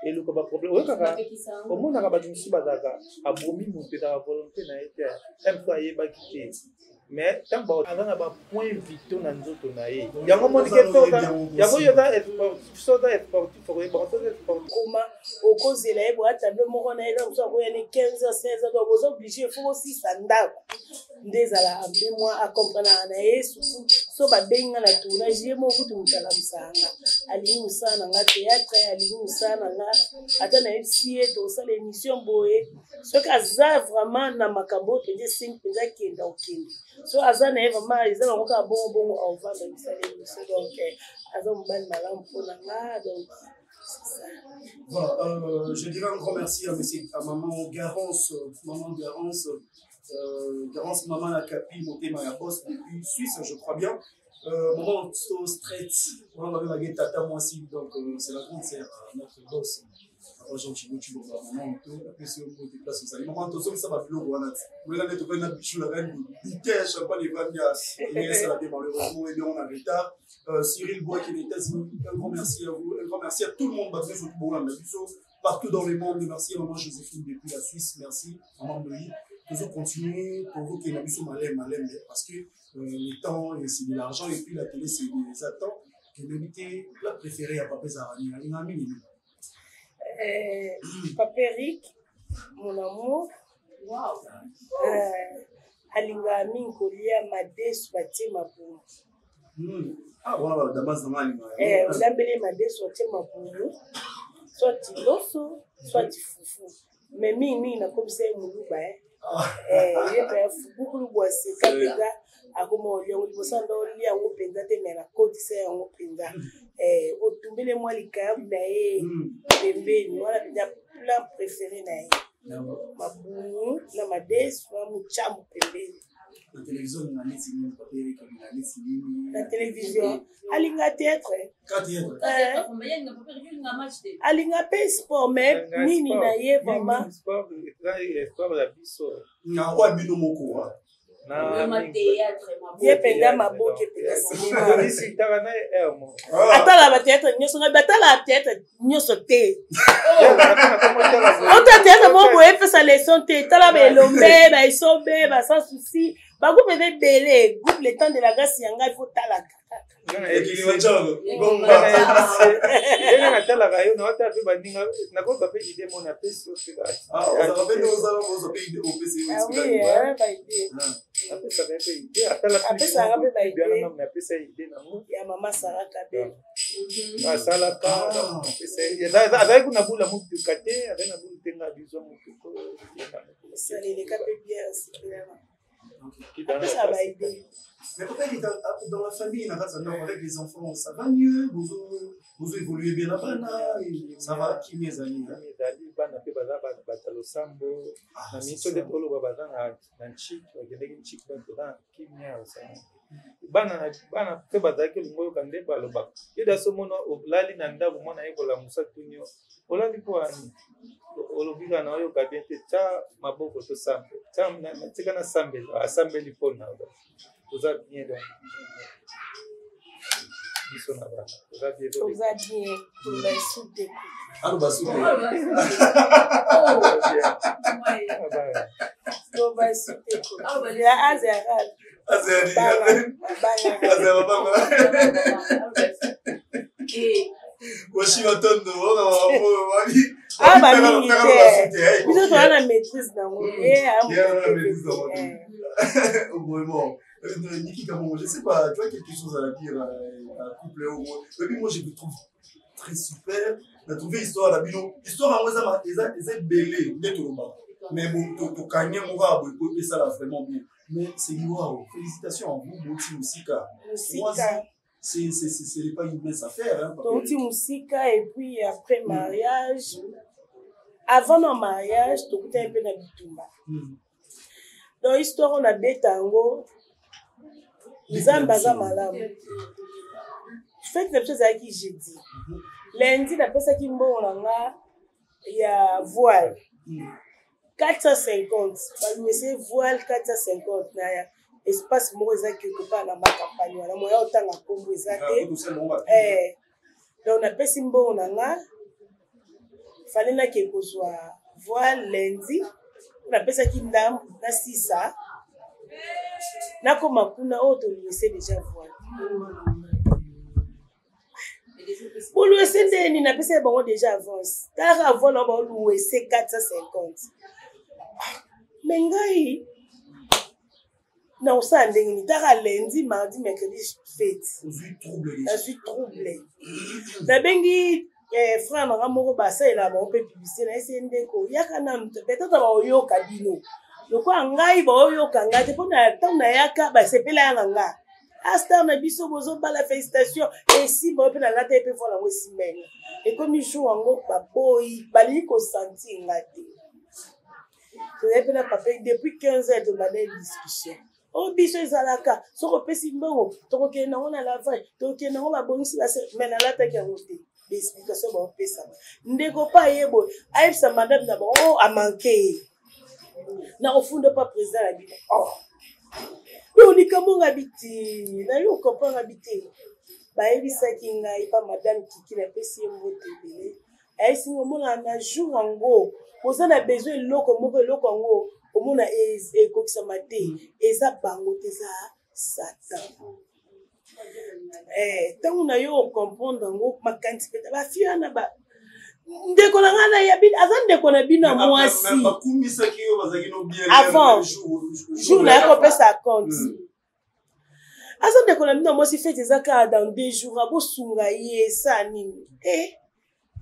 eloko baproblème oyokaka omonaka bato mosusu bazalaka abomi moto ezaka volonté na ye te mpo ayebaki te mais ntango aza na bapoint vito na nzoto na ye yango monike yango yo soza sportif okoyebaka soza sportif koma okozela ye boya tableau moko na ye ka mosu akoya ne 15 heures 16 heures donc oza oblige fo osisa ndako nde ezala mpe mwa accomprenaka na ye sutu so babenga na tournage ye moko kutu moto alamusanga alingi mosala na nga théâtre alingi mosala na nga ata nayebisi ye tosala émission boye soki aza vraiment na makambo oyo mpenza esengi mpenza kenda okende so aza na ye vraiment eza nango kaka bongo aovanda misala émission donc aza mobali malamu mpona nga donc c'est ça. Voilà, je dirais un grand merci à maman Garance, Garance maman la capi motema ya boss depuis Suisse, je crois bien. Maman so straight, on va regarder tata moi aussi, donc c'est la grande sœur notre boss. Jean Chibochi Boba, maman to la question pour des places ça. Maman to so ça va plus loin là. Moi là tu na bichou la reine biquet champagne vania et ça la malheureusement et bien on a retard. Cyril Bois qui est aux États-Unis, un grand merci à vous, un grand merci à tout le monde basé sur le bon partout dans le monde. Merci à maman Joséphine depuis la Suisse, merci maman Louis. Toujours continuer pour vous qui n'avez pas malem parce que le temps c'est de l'argent et puis la télé c'est des attentes. Que m'inviter plat préféré à Papa Zarani, il a mis Papa Eric, mon amour. Wow. Alinga mingi kolia madesu batie mapungu. Ah, voilà, Damas Zamani. Olambele madesu batie mapungu. Soit loso, soit fufu. Mais mingi na komisa muluba yepe fukulu boise kapega akoma olio libosanda oli yango penza te mena kotisa yango penza otumbele mwa likayabu na ye pembeni wana penza plan préféré na ye mabumu na madesu na muchambu pembeni la télévision na neti nini Papa Eric na neti nini la télévision alinga théâtre alinga pe sport mais nini na ye vraiment sport la biso na kwa bino moko ye penga maboke penga cinéma ici tara na elmo atala ba théâtre nyoso na batala théâtre nyoso te on te théâtre mo boye pesa leçon te tala ba elombe ba isobe ba sans souci ba groupe de belé groupe le temps de la grâce yanga il faut tala mais peut-être dans la famille, avec les enfants, ça va mieux, vous évoluez bien là-bas, ça va, qui mes amis bana pe bazaki lingo kande baloba yeda somono olali na ndabu mwana yekola musatunyo olali po ani olobika na oyo kabente cha maboko to sambe cha na tika na sambe asambe lipona oza bien donc biso na bana oza bien oza soute alo basute oza soute ya azeral maîtrise Niki Kamongo, je sais pas, tu as quelque chose à dire à couple au moins. Et moi, je vous trouve très super. On a trouvé l'histoire à la bino. L'histoire à moi, c'est belé, mais bon, tu gagnes mon gars, et ça là vraiment bien. Mais c'est wow, félicitations à vous, Mouti Moussika. C'est pas une mince affaire. Hein, Mouti Moussika, et puis après mariage, avant le mariage, tu as un peu d'habitumba. Dans l'histoire, on a des tangos. Zambaza malam. Faites les choses à qui j'ai dit. Lundi, d'après ça qui me il y a voile. 450. C'est voile 450. Il y a espace moïse quelque part dans ma campagne. Il y a moyen autant à Congo. Donc on a fait Simbo. Il fallait que soit voile lundi. On a fait ça qui me donne 600. Na koma kuna oto liwese déjà voile. Pour liwese ndeni na pesa bango déjà avance. Tara voile na ba liwese 450. Mengai na usande ni tara lundi, mardi, mercredi fête. Je suis troublé. Na bengi frère na moko basa ela ba pe publicité na SND ko yakana peut-être ba oyo kabino. Loko ngai ba oyo kanga te pona tona yaka ba sepela nga asta na biso bozo bala félicitation et si ba pe na lata pe vola ngo simene et comme jour ngo ba boy bali ko sentir ngate to yepe na papa depuis 15 heures de madame discussion o biso ezalaka soko pesi mbongo to ke na ona la vai to ke na ba bongisi ba mais na lata ke ngote explication ba pesa ndeko pa yebo aipsa madame na ba o a manqué na ofundo pas président la Bible. Oh. Yo ni kamonga biti, na yo comprendre habité. Ba ebisa kinga ipa madame Kiki na pesi mbote belé. Ai singo mona na jour ngo, oza na besoin loko moko loko ngo, omona kokisa mate, eza bango teza Satan. Tant na yo comprendre ngo makanti peta ba fia na ba ndeko na ngana ya bino aza ndeko na bino mwasi avant jour na yakopesa compte aza ndeko na bino mwasi fete eza kaka dans 2 jours abosunga ye sa nini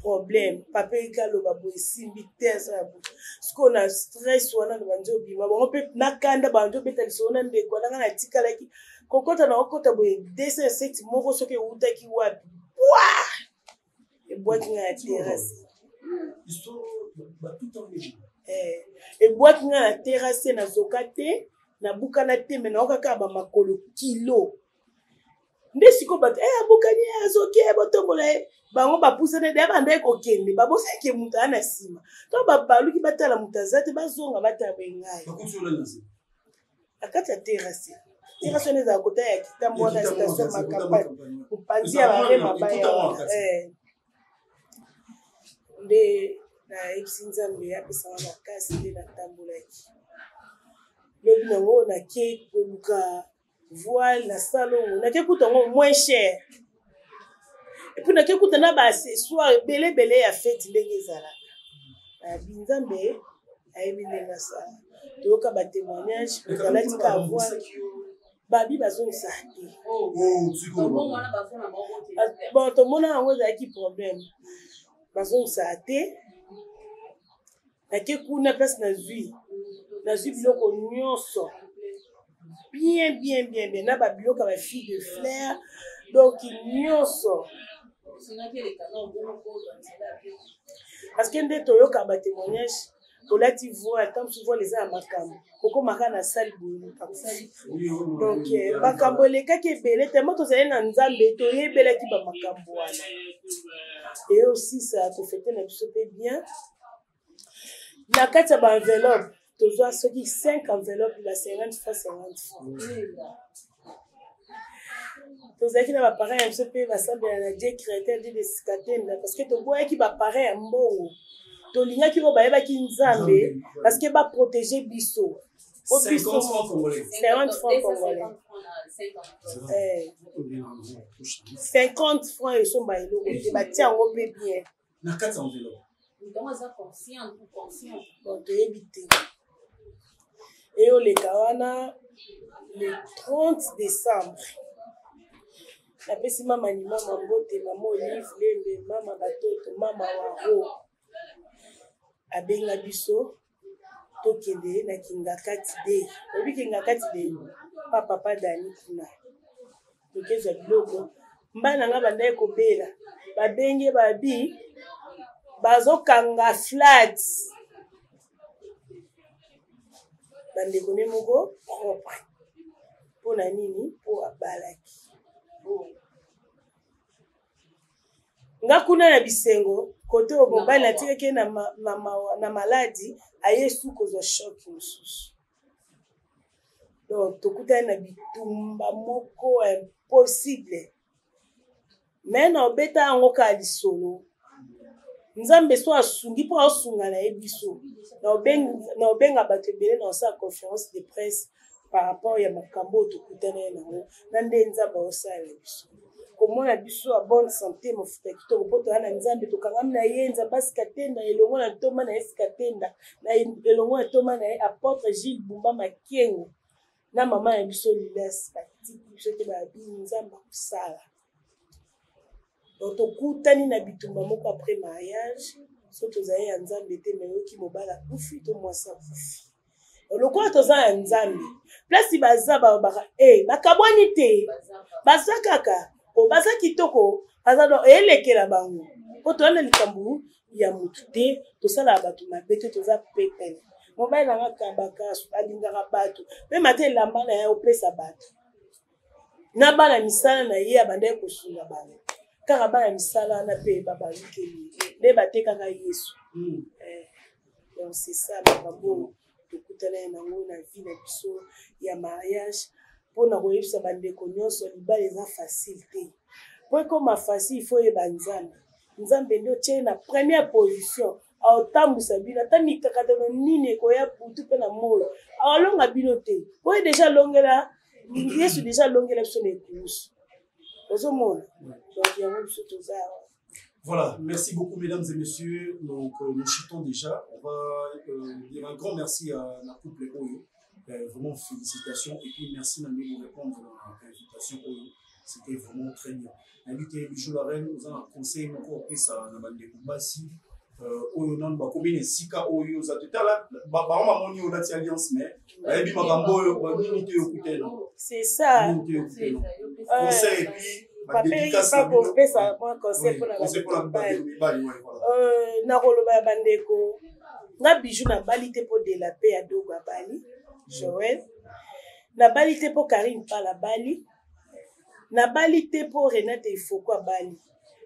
problème papa ekaloba boye esimbi te aza ya bo siko na stress wana na banzi obima bango mpe nakanda banzi obeta liso na ndeko nanga natikalaki kokota na okota boye 207 moko soki eutaki wapi ebwaki nga na terrasse ebwaki nga na terrasse nazoka te nabukana te me naokaka bamakolo kilo nde siko bato abukani azoki botombola bango bapusane de banda ekokende babosaki moto aa na nsima to babaluki batala moto aza te bazonga batala bengai akati ya terrasse wana ezala kota ya kitambo wana station makampani mopanzi ya bare mabaya wana nde nayebisi nzambe apesanga makasi nde natambolaki lobi nango nake koluka voile na salongo nake kuta yango moins cher epuis nake kuta na baaccessoire ebelebele ya fete ndenge ezalaka nayebi nzambe ayebi ndenge asala toyoka batémoignage ezalaki ka voile babi bazongisa te bon tomona yango ezalaki problème bazongisa te nake kuna place nazwi biloko nyonso bien na babiloko ya bafille de flair donc nyonso parce que nde toyoka batémoignage tolati voix atamsu voile eza ya makambo kokomaka na sali boye donc makambo elekaki ebele tellement tozali na nzambe toyebelaki bamakambo wana et aussi ça tofete na biso mpe bien na kati ya baenveloppe tozwa soki 5 enveloppe ba 50 francs tozalaki na baparent ya biso mpe basambela na die créateur de sikatenda parce que toboyaki baparent ya mbongo tolingaki oyo bayebaki nzambe parce que baprotege biso 50 francs congolais 50 francs esomba eloko te batia yango mpe bien na 4 enveloppe bon toyebi te eyoleka wana le 30 décembre napesi mama ni mama mbote mama olive lembe mama batoto mama waro abenga biso tokende na kingakati de oyebi kingakati de papa dani kuna tokezwa biloko mbana nga bandai kobela babenge babi bazokanga flat bandeko ne moko propre mpona nini mpo abalaki nga kuna na bisengo kote oyo mobali natikaki na maladi aye su kozwa shoki mosusu donc tokutani na bitumba moko impossible me na obeta yango ka lisolo nzambe so asungi mpo aosunga na ye biso na obenga bato ebele na osala conférence de presse par rapport ya makambo oyo tokutana ye nango na nde nzambe aosala biso komona biso ya bonne santé mofuta kitoko mpo toya na nzambe tokangami na ye nzambe asika tenda elongo na ntoma na ye sika tenda na elongo na ntoma na ye apôtre Gilles Bumba Makengo na mama ya biso Lilas batiki biso te babi nzambe akosala donc tokutani na bitumba moko après mariage so tozali ya nzambe te me oyoki mobali akufi to mwasi akufi lokola toza ya nzambe place baza babaka bakabwani te baza kaka baza kitoko baza do elekela bango mpo toyana likambo ya motu te tosala bato mabe te toza pepele mobali nanga kabaka alingaka bato mpe mate elamba na ye opesa bato na bana misala na ye abandaki kosunga bango kaka bana misala wana mpe babalukeli nde batekaka yesu donc c'est ça makambo tokutana ye nango na vie na biso ya mariage mpona koyebisa bandeko nyonso libala eza facile te po ekoma facile ifo oyeba nzambe nzambe nde otie na première position aotambusa bino ata mikakatano nini ekoya putu mpe na moyo aolonga bino te po ye deja alongela yesu deja alongela biso na ekulusu ozomona donc yango biso toza Voilà, merci beaucoup mesdames et messieurs. Donc nous chutons déjà. On va dire un grand merci à la couple Oyo. Vraiment félicitations et puis merci de nous répondre à l'invitation Oyo. C'était vraiment très bien. Invité Bijou la Reine, nous avons un conseil encore plus à la bande de Kubasi. Oyo nan ba combien sika Oyo za tutala ba mama moni on a ti alliance mais ebi makambo Oyo ba minute yo kutela. C'est ça. Conseil et puis Paperi pas pour faire ça conseil pour la bande. Na koloba ya bandeko. Na Bijou na balite pour de la paix à Dogo Bali. Joël. Na balite pour Karine pas la Bali. Na balite pour Renate Ifoko Bali.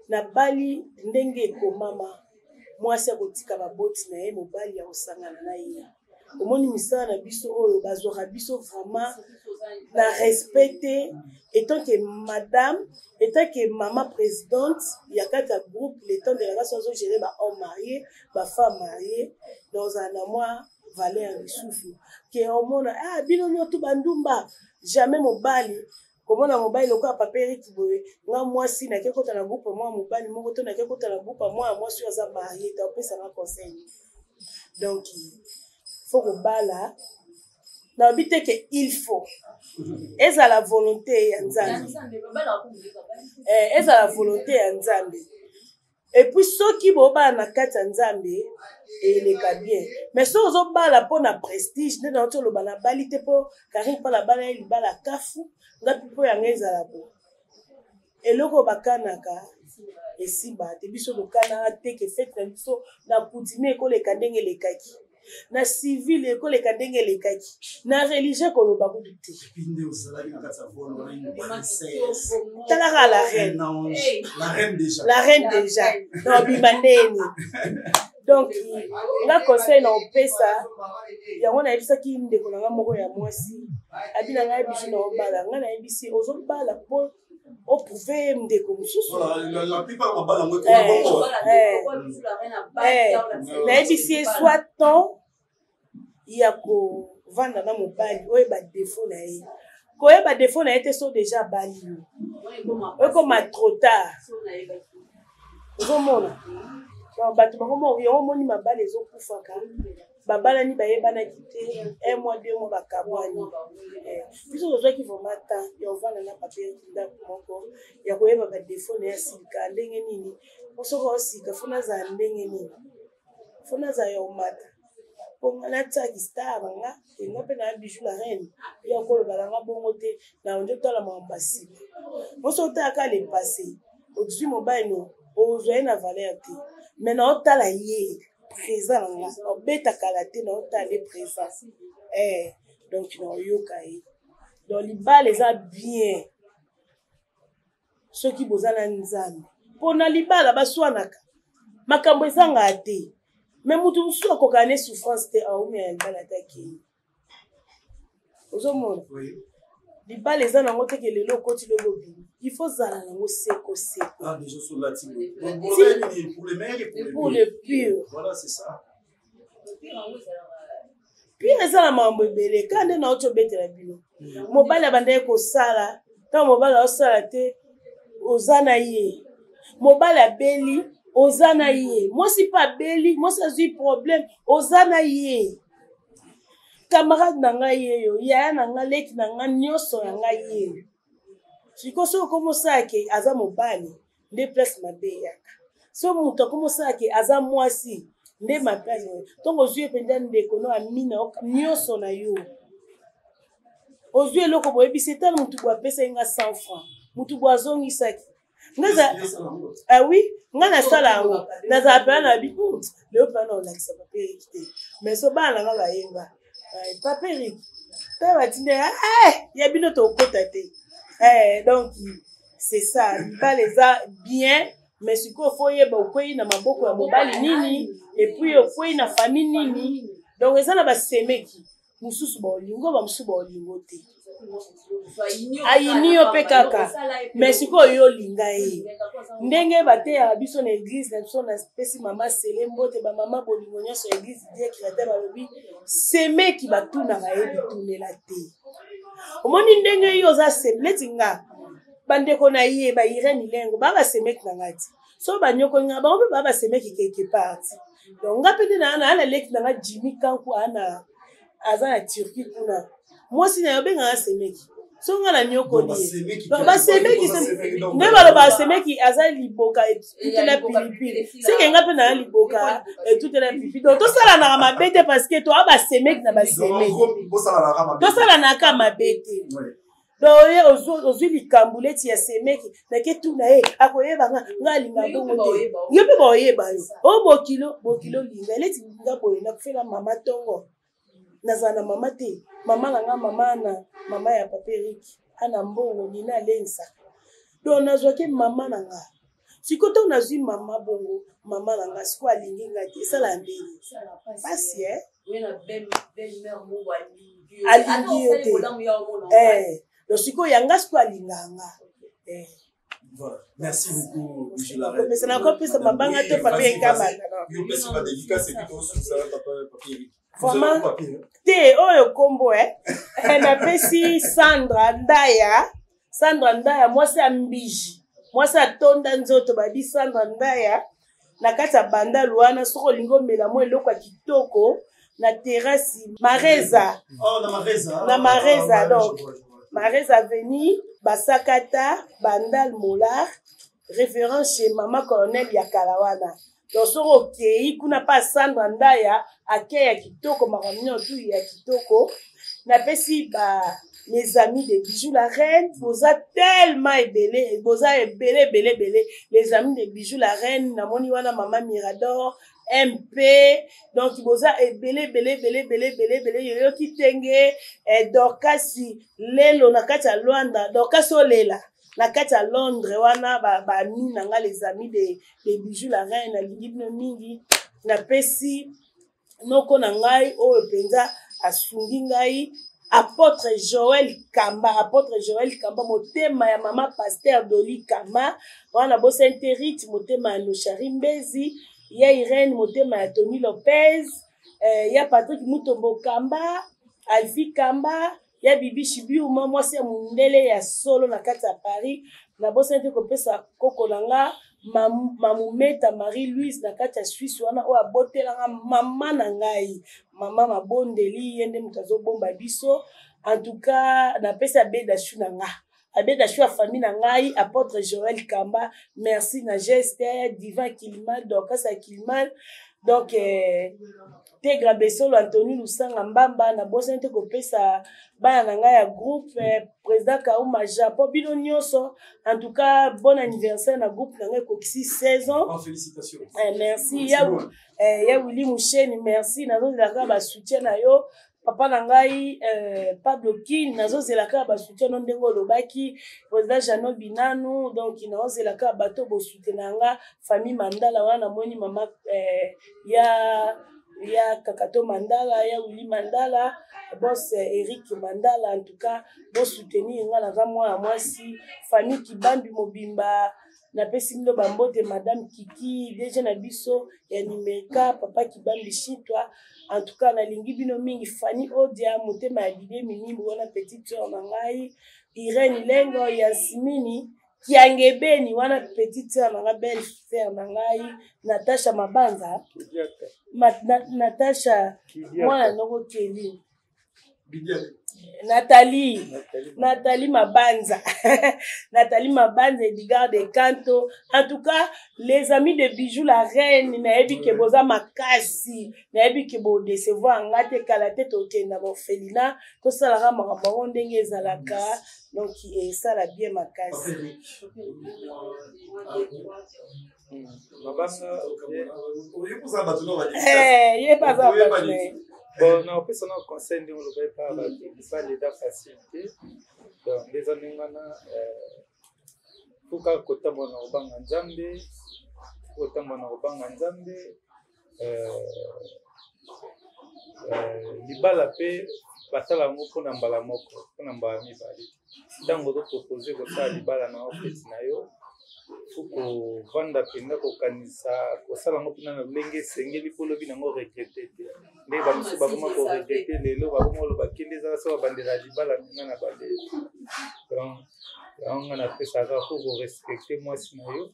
Na Bali ndenge ko mama. Moi c'est kotika ba boti na ye mobali ya osangana na ye. Omoni misala na biso oyo bazora biso vraiment na respecter étant que madame étant que maman présidente il y a quatre groupes les temps de la race sont gérés ba hommes mariés ba femmes mariées dans un mois valer un souffle que omona ah bino nyoto bandumba jamais mobali komona mobali lokola paperi kiboye nga mwasi na kekota na groupe moi mobali moko to na kekota na groupe moi mwasi aza marié ta pesa na conseil donc faut que bala na bité que il faut eza la volonté ya nzambe eza la volonté ya nzambe et puis soki boba na kati ya nzambe eleka bien mais so ozo bala po na prestige nde na tolo bana balite po Karine pa la bala eli bala kafu ngapi po ya ngeza la po eloko bakanaka esiba te biso lokana te ke fete na biso na kutime ko leka ndenge lekaki na civil ekoleka ndenge elekaki na religieux koloba kudu te talaka la reine déjà non bimandeni donc nga conseil na opesa yango na yebisaki ndeko na nga moko ya mwasi abina nga yebisu na obala nga na yebisi ozobala po oprouver ndeko mosusu nayebisi soit temps ya kovanda na mobali oyeba défaut na ye koyeba défaut na ye te so déjà bali yo oyekoma trop tard ozomona bato bakoma yango omoni mabali ezokufaka babalani bayebanaki te 1 mois 2 mois bakabwani biso tozwaki vraiment temps ya ovanda na papier ndako moko ya koyeba badefo na ya sika ndenge nini osoka osika fona za ndenge nini fona za ya omata ponga na tsaki star banga nga pe na Bijou la Reine ya koloba nga bongo te na onjo tala mambasi moso taka le passé au-dessus mobile no ozwa na valeur te mais na otala ye présent nga obeta kalate na otala présent donc na yoka ye donc libala eza bien ceux qui bozana nzambe pona libala baswanaka makambo ezanga te mais mutu musu akokane souffrance te aumi ya libala taki ozomona libala eza nango te ke lelo okoti lobobi il faut zala nango seko seko déjà sur la team pour les meilleurs et pour les purs voilà c'est ça pire eza na mambo ebele kande na oto betela bino mobali abandaki kosala ntango mobali aosala te oza na ye mobali abeli oza na ye mwasi mpe abeli mwasi azwi problème oza na ye camarade na ngai yeyo yaya na ngai leki na ngai nyonso ya ngai yeyo siko so okomosala ke aza mobali nde place mabe eyaka so moto akomosala ke aza mwasi nde maplace ntongo ozwi epenza ndeko no amina nyonso na yo ozwi eloko boyebisi etala motu bo apesa nga 100 francs motu bo azongisaki oui nga nasala yango nazala pena na bi leo pena olakisa paperiki te mais so bana nga bayenga paperiki mpe batinde ya bino tokota te donc c'est ça libala eza bien mais sikoyo fo oyeba okwei na maboko ya mobali nini epuis okwei na famille nini donc eza na basemeki mosusu baolingo bamosusu baolingo te ayini yo mpe kaka mais sikoyo yo olinga ye ndenge bateyaka biso na église na biso na pesi mama sele mbote bamama bolingo nyonso ya église die créateur balobi semeki batunaka ye bitunela te omoni ndenge yo oza semeki neti nga bandeko na ye baireni lengo babasemeki na nga ti so banyoko nga bango ba basemeki quelque part donc nga pete na leki na Jimmy Kanku ana aza na Turquie kuna moi si na yobenga asemeki so nga na nyoko ni basemeki nde baloba asemeki aza liboka toute la pilipili c'est nga pe na liboka toute la pilipili donc to sala na mabete parce que to abasemeki na basemeki to sala na ka mabete donc ozwi likambo leti ya semeki nake tuna ye akoyeba nga linga bongo te yo mpe baoyeba yo o bokilo linga leti linga boye nakufela mama tongo nazala na mama te mama na nga mama ya papa Eric ana mbongo nina lensa donc nazwaki mama na nga sikoto nazwi mama bongo mama na nga siko alingi nga te esala mbeli pasi alingi yo te donc siko yanga siko alinganga Voilà. Merci beaucoup, Michel. C'est encore plus ma banque à papier Kamala. C'est pas délicat, c'est plutôt sur ça, papier. Vraiment, te oyo kombo na pesi Sandra Ndaya moi c'est ambiji moi c'est tonda nzoto babi Sandra Ndaya na kati ya banda luana soko lingo mela mo eloko ya kitoko na terrasse Mareza. Oh na Mareza donc Mareza Avenue Basakata Bandal Molar référence chez Maman Colonel ya Kalawana. Donc soko kei kuna pas Sandra Ndaya akeya kitoko makamino tu ya kitoko na pesi les amis de Bijoux la Reine boza tellement ebele les amis de Bijoux la Reine na moni wana Maman Mirador MP donc boza ebele yoyo kitenge Dorcasi lelo na kati ya Luanda Dorcasi olela na kati ya Londres wana ba mina nga les amis de Bijoux la Reine na libino mingi na pesi noko na ngai oyo penza asungi ngai apôtre Joël Kamba motema ya mama pasteur Doli Kamba wana bosa interite motema ya Noshari Mbezi ya Irene motema ya Tony Lopez ya Patrick Mutombo Kamba Alfi Kamba ya Bibi Shibiuma mwasi ya mundele ya solo na kati ya Paris na bosa interite kopesa koko na nga mamumeta Marie-Louise na kati ya Suisse wana oyo abotelanga mama na ngai mama mabondeli yende mutazo bomba biso en tout cas na pesa beda shu na nga abeda shu ya famille na ngai apôtre Joël Kamba merci na geste Divin Kilimal Dorcas Kilimal donc Tegra Besolo Anthony Lusanga Mbamba na bosa nte kopesa bana na ngai ya groupe président Kauma Japon bino nyonso en tout cas bon anniversaire na groupe na ngai kokisi 16 ans félicitations merci ya Willy Moucheni merci nazo zelaka ba soutien na yo papa na ngai Pablo Kin nazo zelaka ba soutien no ndengo lobaki président Jano Binanu donc nazo zelaka bato bo soutien na nga famille Mandala wana moni mama ya Kakato Mandala ya Willy Mandala boss Eric Mandala en tout cas bo soutenir nga na mwa mwasi famille Kibambi Mobimba na pesi milo bambote madame Kiki déjà na biso ya Nimeka papa Kibambi Chitwa en tout cas na lingi bino mingi Fanny Odia motema ya Bidé Minimbo wana petite sœur na ngai Irene Lengo ya Simini Kiangebeni wana petite sœur na nga belle sœur na ngai Natasha Mabanza Natasha mwana noko Kelly Nathalie Mabanza Nathalie Mabanza Edgar de Canto en tout cas les amis de Bijoux la Reine naebi ke boza makasi naebi ke bo décevoir ngate kala tête okenda bo felina to sala ga makambo ndenge ezalaka donc ça la bien makasi ye pas bon, on peut s'en conseiller on le pas l'état facilité donc les amis fuka kotamba na obanga nzambe libala pe basala ngo pona mbala moko pona mbala mibali ntango proposer kosala libala na office na yo fuko vanda penda kokanisa kosala ngo pina na lenge sengeli polobi nango regrete te nde bamisu bakoma ko regrete lelo bakoma lo bakende za so bandela libala na bande donc on a fait ça pour respecter moi si nayo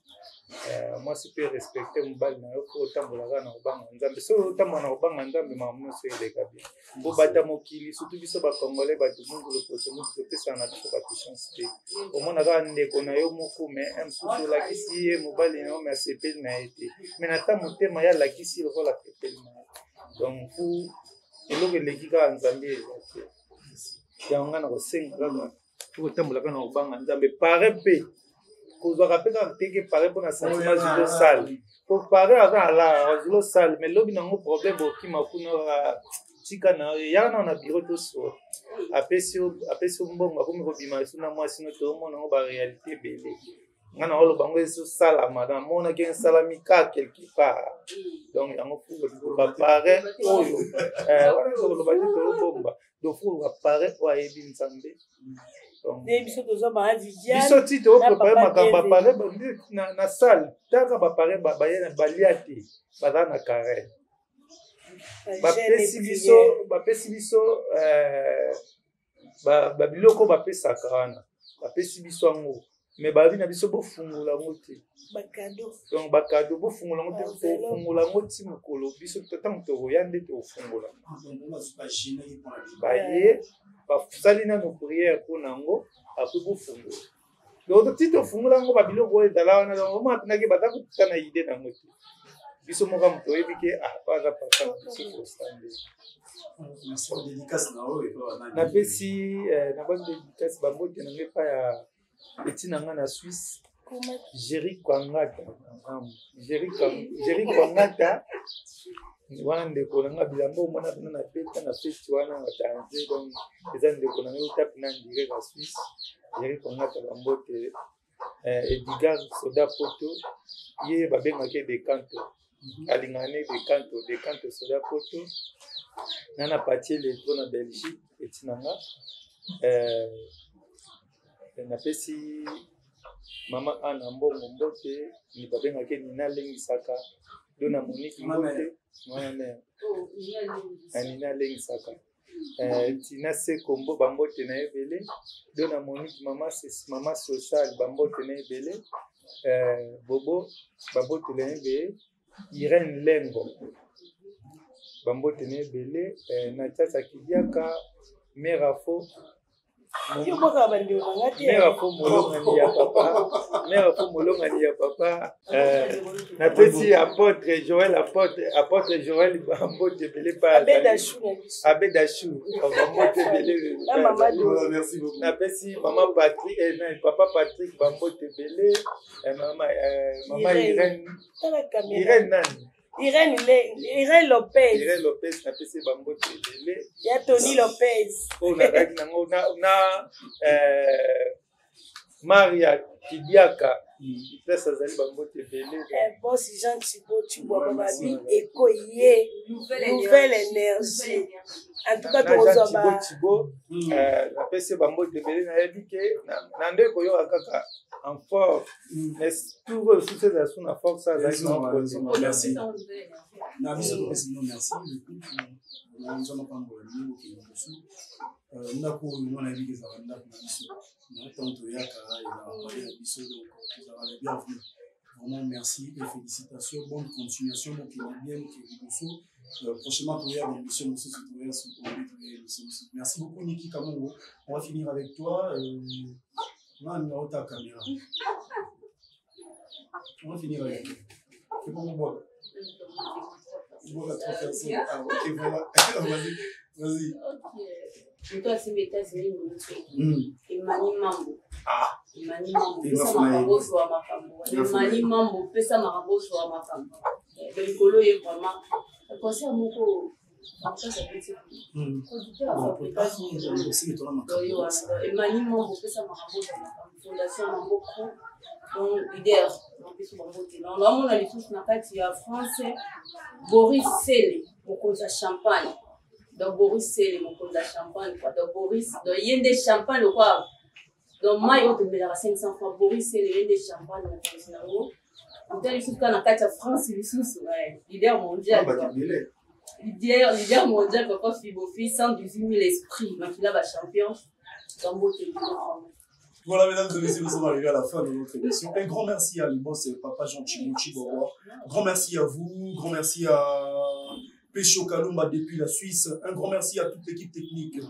moi si peut respecter mobali nayo pour tambola na obanga nzambe so tambola na obanga nzambe mamu so eleka bien bo bata mokili surtout biso ba congolais ba tout monde le poso monde te pesa na biso ba chance te au moins na ndeko na yo moko mais un souci la kisi mobali na mais sepel na été mais na ta motema ya la kisi le la sepel na donc pour eloko lekika nzambe yango na ko senga pour tambola na obanga nzambe pare pe kozwaka mpe kaka teke pare mpona sentiment zilo sale po pare aza ala zilo sale mais lobi nango problème okima kuna tika na yaka na biro toso apesi mbongo akomi kobima esu na mwasi no toomona ngo baréalité ebele nga na oloba ngo ezosalama namonaki esalami ka quelque part donc yango bapare oyo wana tokoloba te tolobomba donc fo bapare oyo ayebi nzambe biso ti toprépare makambo bapare na salle taka bapare balia te baza na carré bapesi biso babiloko bapesaka wana bapesi biso yango mais babi na biso bofungola yango te donc bakado bofungola yango te tofungola yango ti mokolo biso ntango tokoya nde tofungola baye basali nano priere mpona yango apres bofungola donc ti tofungola yango babiloko oyo ezala wana donc omatunaki baza kotuka na ide nango te biso moka moto oyebi ke aza pasa na biso kosande napesi na basi dédicace bambote nango epa ya eti na nga na Suisse Jerry Kwangata wana ndeko na nga bilamba omona pena na peta na festi wana na danger donc eza ndeko na nga otapi na ndire na Suisse Jerry Kwangata bambote Edgar Soda Poto ye babengaki Decanto alingane Decanto Soda Poto nana patie letro na Belgique eti na nga napesi mama ana mbongo mbote ni babengaki Nina Lengisaka dona Monique mbote mwana mère Nina Lengisaka Tina Sekombo bambote na ebele dona Monique mama social bambote na ebele Bobo bambote na ebele Irene Lengo bambote na ebele na Tata Kidiaka Merafo mère fo molongani ya papa napesi apôtre Joël bambote ebele pa abedashu bambote ebele napesi mama Patrick papa Patrick bambote ebele mama Irene nani Irene Lopez napesi bambote ebele ya Tony Lopez nakaki nango na Maria Kidiaka pesa zali bambote ebele boss Jean Thibault Chibwa babi eko ye nouvelle énergie en tout cas Thibault napesi bambote ebele nayebi ke na nde koyoka kaka en force mais tout le succès de son force ça merci merci vraiment merci et félicitations, bonne continuation, prochainement merci beaucoup Niki Kamongo. On va finir avec toi. On a un numéro de ta caméra. On va finir avec toi. C'est bon, on voit. On voit la 3 personnes. Ah, ok, voilà. Vas-y. Et toi, c'est États-Unis, Emani Mambo. Ah. Emani Mambo. Pesa makambo sur makambo. Emani Mambo. Pesa makambo sur makambo. Le rigolo est vraiment. Le concert moko. Après ça peut être. Emani Mambo. Pesa makambo sur makambo. Fondation Mambo. Donc leader. Donc pesa makambo. Donc là, on a les touches na kati ya français. Boris Sele. Mokonza champagne. Donc Boris c'est le mot de champagne quoi. Donc Boris donc il y a des champagne quoi. Donc moi il faut te mettre à 500 fois Boris c'est le des champagne na Congo. On t'a dit que na kati France le sous leader mondial. Leader mondial papa Fibofi 118 000 esprits donc il a ba champion dans beau Voilà, mesdames et messieurs, nous sommes arrivés à la fin de notre émission. Un grand merci à l'immense papa Jean Chimuchi Bobo. Grand merci à vous. Grand merci à Pécho Kalumba depuis la Suisse. Un grand merci à toute l'équipe technique.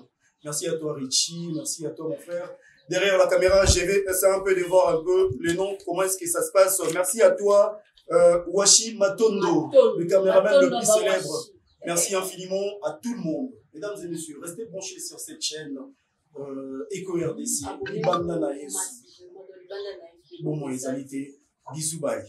Merci à toi, Richie. Merci à toi, mon frère. Derrière la caméra, je vais essayer un peu de voir un peu les noms, comment est-ce que ça se passe. Merci à toi, Washi Matondo, le caméraman le plus célèbre. Merci infiniment à tout le monde. Mesdames et messieurs, restez branchés sur cette chaîne Eco RDC. Libanda Naes. Bon, les alité. Bisous, bye.